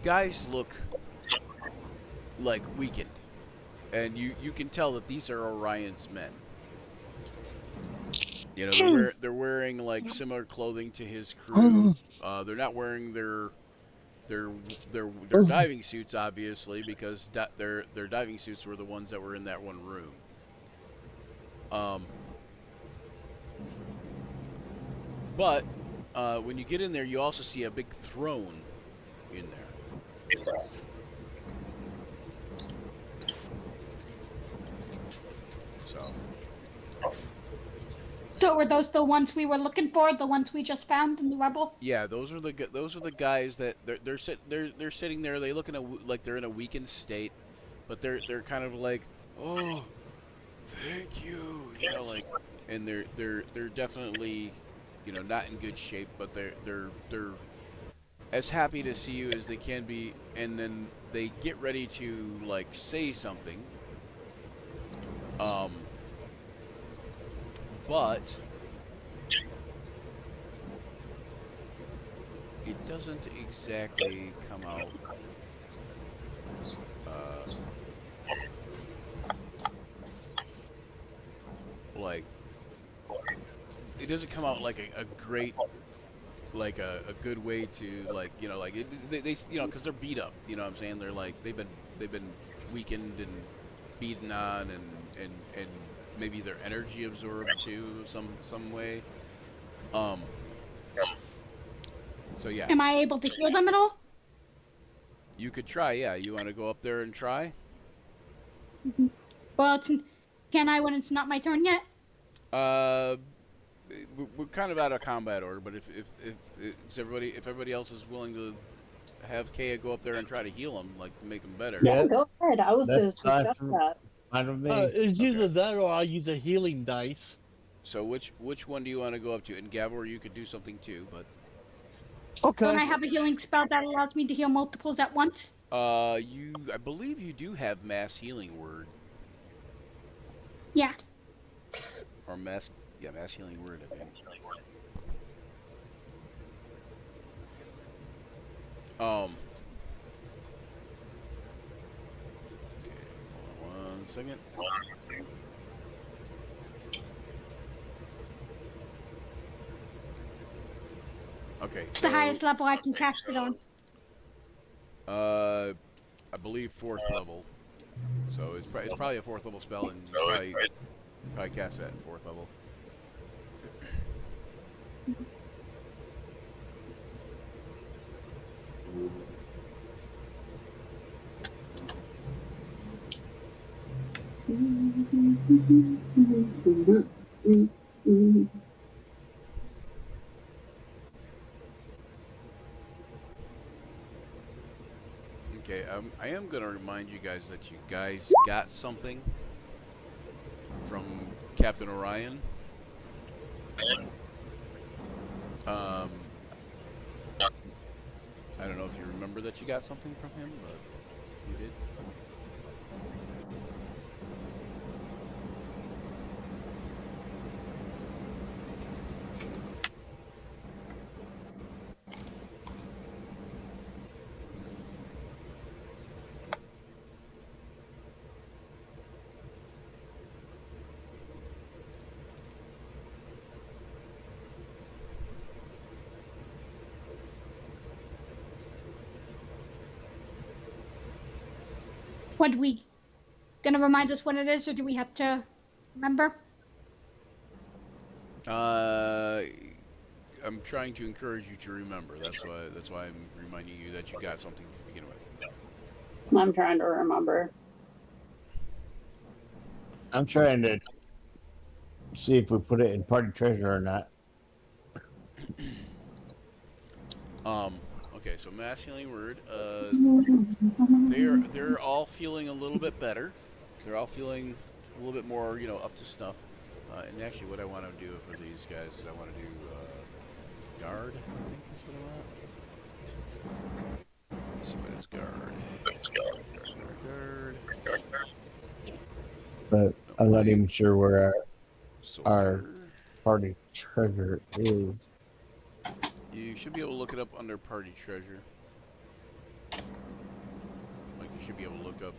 guys look like weakened, and you can tell that these are Orion's men. They're wearing like similar clothing to his crew. They're not wearing their their diving suits, obviously, because their diving suits were the ones that were in that one room. But when you get in there, you also see a big throne in there. So So were those the ones we were looking for? The ones we just found in the rubble? yeah, those are the guys that they're sitting there. They look like they're in a weakened state, but they're kind of like, oh, thank you, like, and they're definitely, not in good shape, but they're as happy to see you as they can be, and then they get ready to like say something, um, but it doesn't exactly come out. Uh, like it doesn't come out like a great, like a good way to, like, like they because they're beat up, what I'm saying, they're like they've been weakened and beaten on, and maybe their energy absorbed too some way. um so yeah, Am I able to heal them at all? you could try. Yeah, you want to go up there and try? Well, can I when it's not my turn yet? uh we're kind of out of combat order, but if everybody else is willing to have Kaya go up there and try to heal them, like to make them better. Yeah, Yeah, go ahead. I was going to that's fine suggest for that. fine with me. It's Okay. either that or I'll use a healing dice. So which one do you want to go up to? And Gabor, you could do something too, but Don't Okay. I have a healing spell that allows me to heal multiples at once? I believe you do have mass healing word, Yeah. or mass healing word, I think. Um. Okay, hold on 1 second. Okay, It's the highest level I can cast it on. I believe 4th level. So it's probably a 4th level spell, and you probably cast that at 4th level. Okay, I am gonna remind you guys that you guys got something from Captain Orion. I don't know if you remember that you got something from him, but you did. What we gonna remind us what it is, or do we have to remember? Uh, I'm trying to encourage you to remember. That's why I'm reminding you that you got something to begin with. I'm trying to remember. I'm trying to see if we put it in party treasure or not. Okay, so mass healing word. They're all feeling a little bit better. They're all feeling a little bit more, up to snuff. And actually, what I want to do for these guys is I want to do guard. I think is what I want. Let's see what is guard. Guard. But No, I'm not wait. even sure where our Soldier. party treasure is. You should be able to look it up under party treasure. Like you should be able to look up,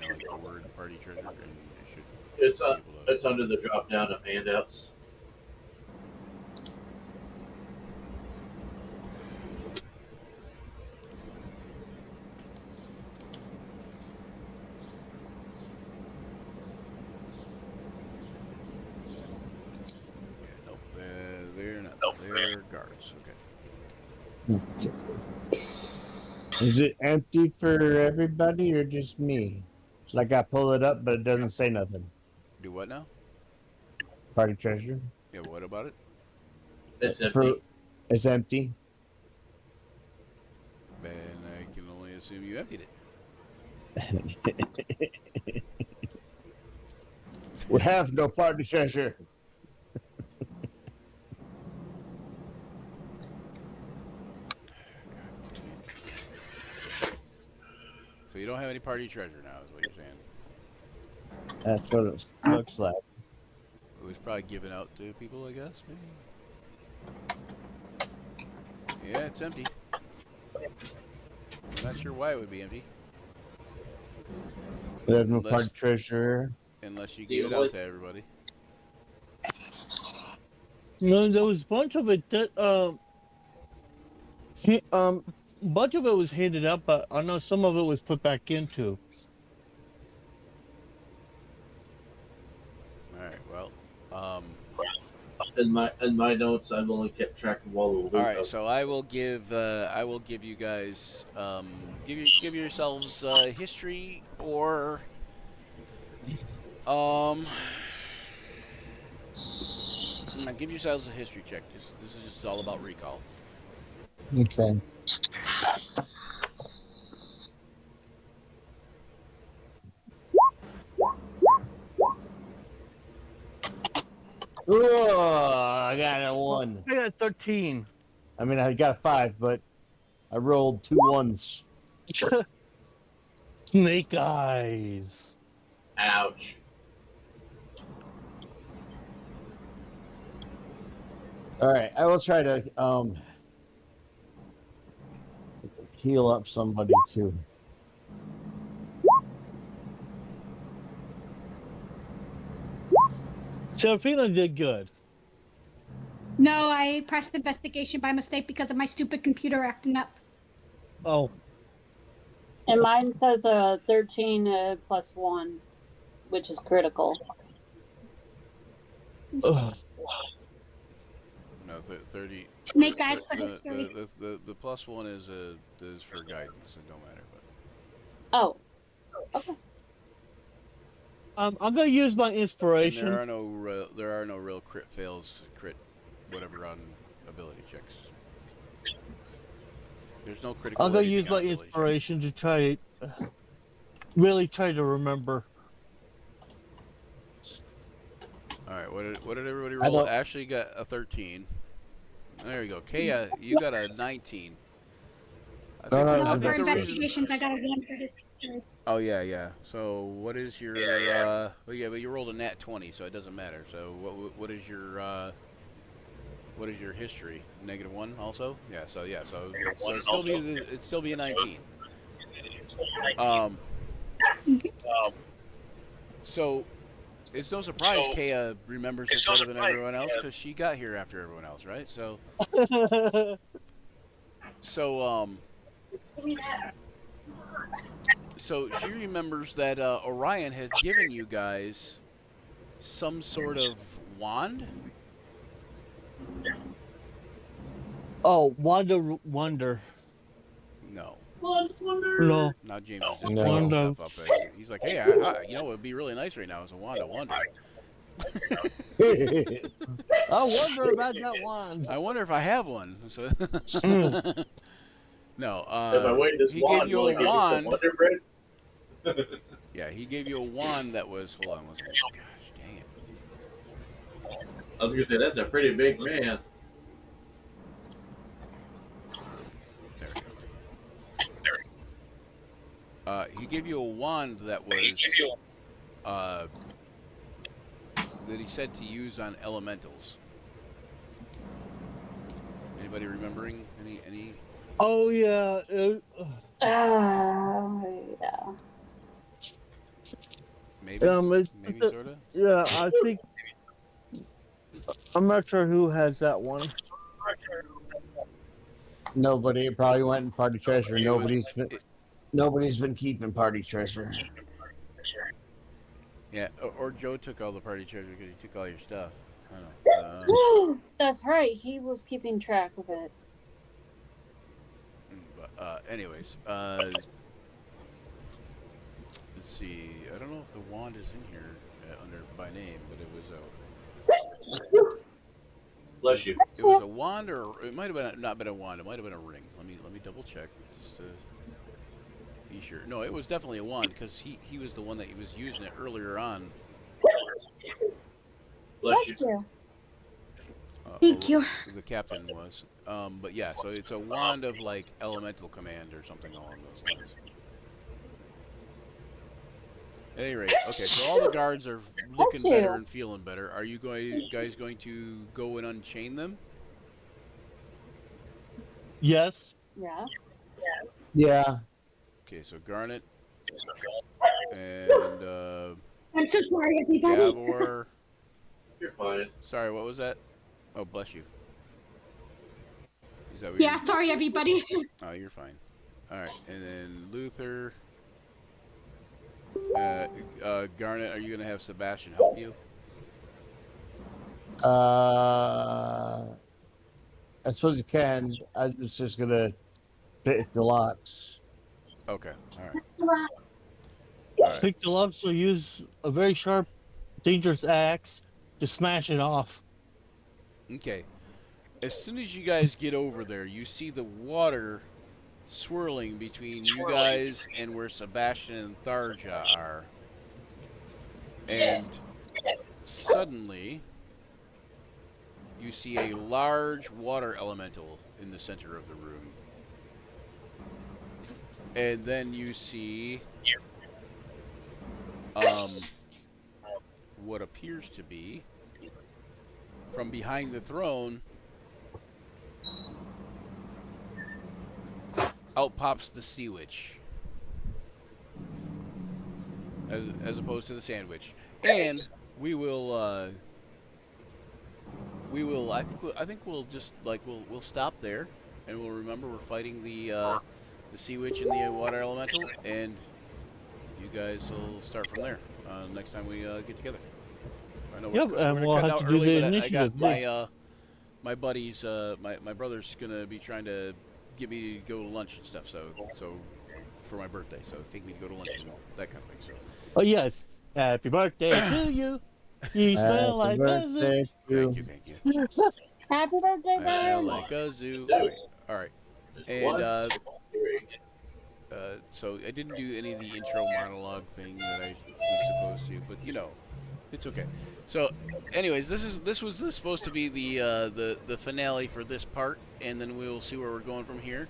like the word party treasure, and it should It's be able to. it's under the drop down of handouts. Yeah, nope. They're not there. They're guards. Okay. Is it empty for everybody or just me? Like I pull it up, but it doesn't say nothing. Do what now? Party treasure. Yeah. What about it? It's For empty. it's empty. And I can only assume you emptied it. We have no party treasure. So you don't have any party treasure now, is what you're saying? That's what it looks like. It was probably given out to people, I guess. Maybe. Yeah, it's empty. I'm not sure why it would be empty. We have no party Unless treasure. unless you The give it only out to everybody. There was a bunch of it that bunch of it was handed out, but I know some of it was put back into. All right. Well. Um. in my notes, I've only kept track of all the All loot. right. So I will give you guys give yourselves history or um. Give yourselves a history check. This is just all about recall. Okay. Oh, I got a Oh, one. I got 13. I mean, I got a 5, but I rolled 2 ones. Snake eyes. Ouch. All right, I will try to heal up somebody too. Serafina did good. No, I pressed investigation by mistake because of my stupid computer acting up. Oh, And mine says 13 plus 1, which is critical. ugh. No, 30. Snake eyes for The, history. the plus one is for guidance. It don't matter. But Oh, okay. I'm gonna use my and inspiration. there are no real crit fails, crit whatever on ability checks. There's no critical. I'm gonna anything use on my ability checks. inspiration to try, really try to remember. All right, what did everybody I roll? don't. Ashley got a 13. There you go. Kaya, you got a 19. I No, think, no, the, it was I No, for think the reason. investigations, I got a 1 for history. Oh yeah, yeah. So what is your? Well, yeah, but you rolled a nat 20, so it doesn't matter. So what is your? What is your history? -1 also? Yeah. So yeah. So it'd still be a 19. Um. So it's no surprise Kaya remembers it better than everyone else because she got here after everyone else, right? So so she remembers that Orion had given you guys some sort of wand. Oh, Wonder. No. No, Now James is just making no. Wonder. stuff up. He's like, hey, you know, it would be really nice right now is a wand of wonder. I wonder about that wand. I wonder if I have one. So Mm. no, If I wave this he gave wand, you will a it give me some wand. Wonder Bread? Yeah, he gave you a wand that was. Hold on one second. Gosh, dang it. I was gonna say that's a pretty big man. There we go. He gave you a wand that was that he said to use on elementals. Anybody remembering any? Oh yeah. Yeah. Maybe, maybe sorta. Yeah. I think I'm not sure who has that one. Nobody probably went in party treasure. It was. Nobody's been keeping party treasure. Yeah, or Joe took all the party treasure because he took all your stuff. I don't know. That's right. He was keeping track of it. But anyways, let's see. I don't know if the wand is in here under by name, but it was a. Bless you. It was a wand, or it might have been not been a wand. It might have been a ring. Let me double check just to be sure. No, it was definitely a wand because he was the one that he was using it earlier on. Bless you. you. Thank you. The captain was. But yeah, so it's a wand of like elemental command or something along those lines. At any rate, okay, so all the guards are looking Bless you. better and feeling better. Are you guys going to go and unchain them? Yes. Yeah. Yeah. Okay, so Garnet and I'm so sorry, everybody. Gavor. You're fine. Sorry, what was that? Oh, bless you. Is that what Yeah, sorry, everybody. Oh, you're fine. All right, and then Luther. Garnet, are you going to have Sebastian help you? I suppose you can. I was just gonna pick the locks. Okay, all right. All right. Pick the locks or use a very sharp, dangerous axe to smash it off. Okay. As soon as you guys get over there, you see the water swirling between you guys and where Sebastian and Tharja are. And suddenly, you see a large water elemental in the center of the room. And then you see what appears to be, from behind the throne, out pops the sea witch. As opposed to the sandwich. And we will I think we'll just like we'll stop there and we'll remember we're fighting the sea witch and the water elemental, and you guys will start from there next time we get together. I know Yep, and we'll have to do the initiative. I got my buddies, my brother's gonna be trying to get me to go to lunch and stuff. So for my birthday, so take me to go to lunch and that kind of thing. So. Oh yes, happy birthday to you. You smell like a zoo. Thank you. Happy birthday, I smell Ben. like a zoo. Anyway, all right. And One, three. so I didn't do any of the intro monologue thing that I was supposed to, but you know, it's okay. So, anyways, this was supposed to be the finale for this part, and then we'll see where we're going from here.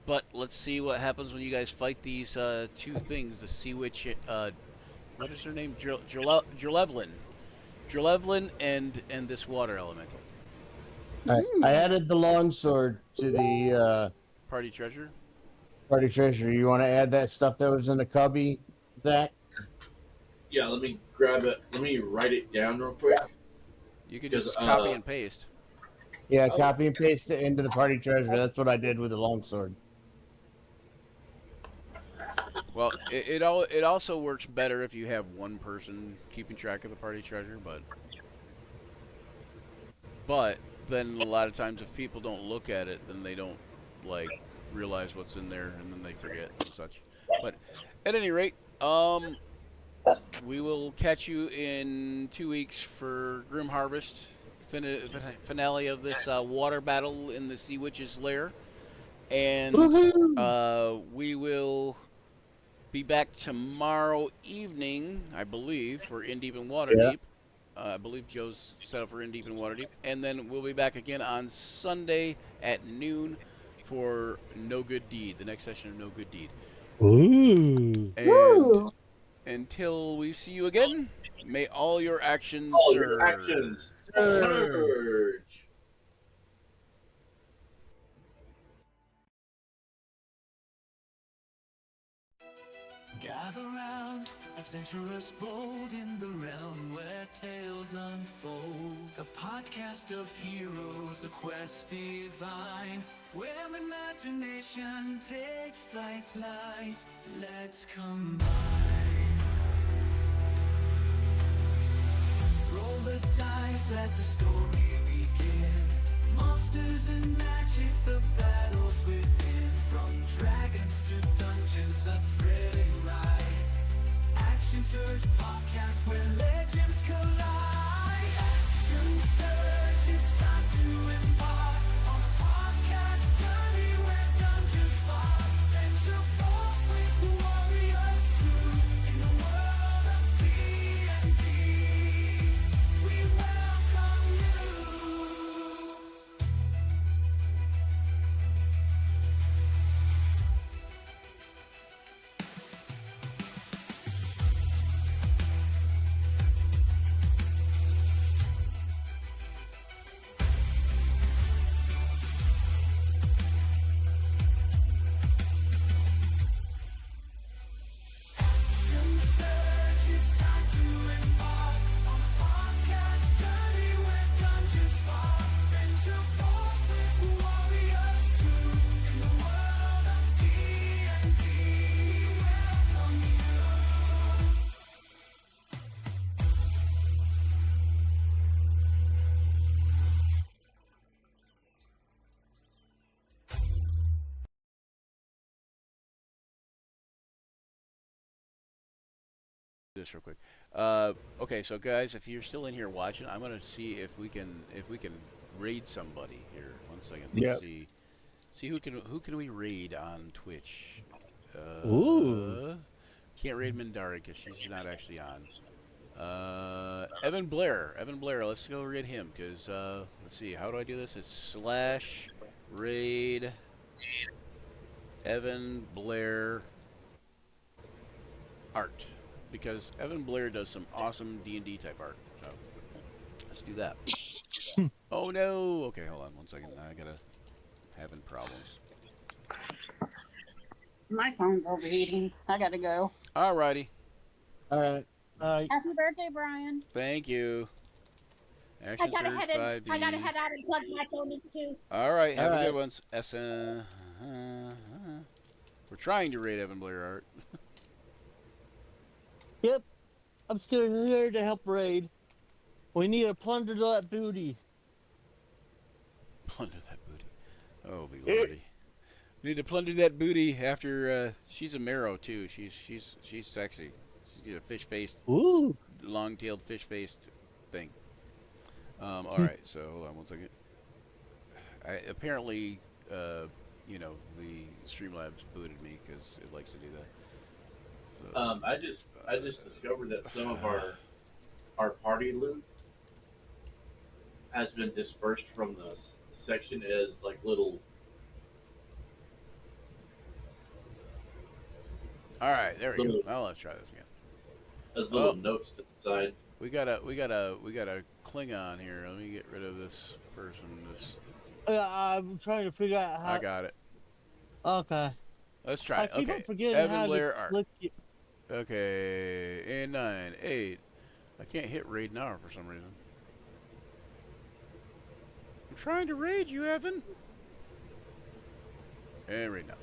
But let's see what happens when you guys fight these two things: the sea witch. What is her name? Drelevlin. Drelevlin and this water elemental. All right. I added the longsword to the Party treasure. party treasure. You want to add that stuff that was in the cubby, Zach? Yeah, let me grab it. Let me write it down real quick. You could Because just copy and paste. Yeah, oh, copy and paste it into the party treasure. That's what I did with the longsword. Well, it also works better if you have one person keeping track of the party treasure, but then a lot of times if people don't look at it, then they don't like realize what's in there, and then they forget and such. But at any rate, we will catch you in 2 weeks for Grim Harvest finale of this water battle in the Sea Witch's lair, and Woohoo! we will be back tomorrow evening, I believe, for In Deep and Yeah. Waterdeep. I believe Joe's set up for In Deep and Waterdeep. And then we'll be back again on Sunday at noon for No Good Deed, the next session of No Good Deed. Ooh. And until we see you again, may all your actions all serve. your actions Surge. surge. Gather round, adventurers bold in the realm where tales unfold. The podcast of heroes, a quest divine, where imagination takes flight. Let's combine. Roll the dice, let the story begin. Monsters and magic, the battles within. From dragons to dungeons, a thrilling ride. Action Surge podcast where legends collide. Action Surge, it's time to embark on a podcast journey where dungeons spark. Venture forth with warriors true in the world of D&D. We welcome you. Action Surge, it's time to embark on a podcast journey where dungeons spark. Venture forth with warriors true in the world of D&D. We welcome you. This real quick. Okay, so guys, if you're still in here watching, I'm gonna see if we can raid somebody here. One second. Let's Yep. see who can we raid on Twitch. Ooh. Can't raid Mindari because she's not actually on. Evan Blair. Evan Blair. Let's go raid him because let's see. How do I do this? It's /raid Evan Blair art because Evan Blair does some awesome D&D type art. So let's do that. Oh no. Okay, hold on one second. Now I gotta having problems. My phone's overheating. I gotta go. Alrighty. All right. Happy birthday, Brian. Thank you. I Action gotta Surge head in. 5D. I gotta head out and plug my phone in too. All right, have All a good right. one. We're trying to raid Evan Blair art. Yep. I'm still here to help raid. We need to plunder that booty. Plunder that booty. Oh, be lordy. We need to plunder that booty after she's a marrow too. She's sexy. She's got a fish faced, Ooh. long tailed fish faced thing. All right, so hold on one second. Apparently, the Streamlabs booted me because it likes to do that. So, I just discovered that some of our party loot has been dispersed from the section as like little All right, there we go. Now let's try this again. There's little notes to the side. We got a Klingon here. Let me get rid of this person. I'm trying to figure out how. I got it. Okay. Let's try I it. keep Okay. on forgetting Evan how Lair to Art. click it. Okay. And 9, 8. I can't hit raid now for some reason. I'm trying to raid you, Evan. And raid now.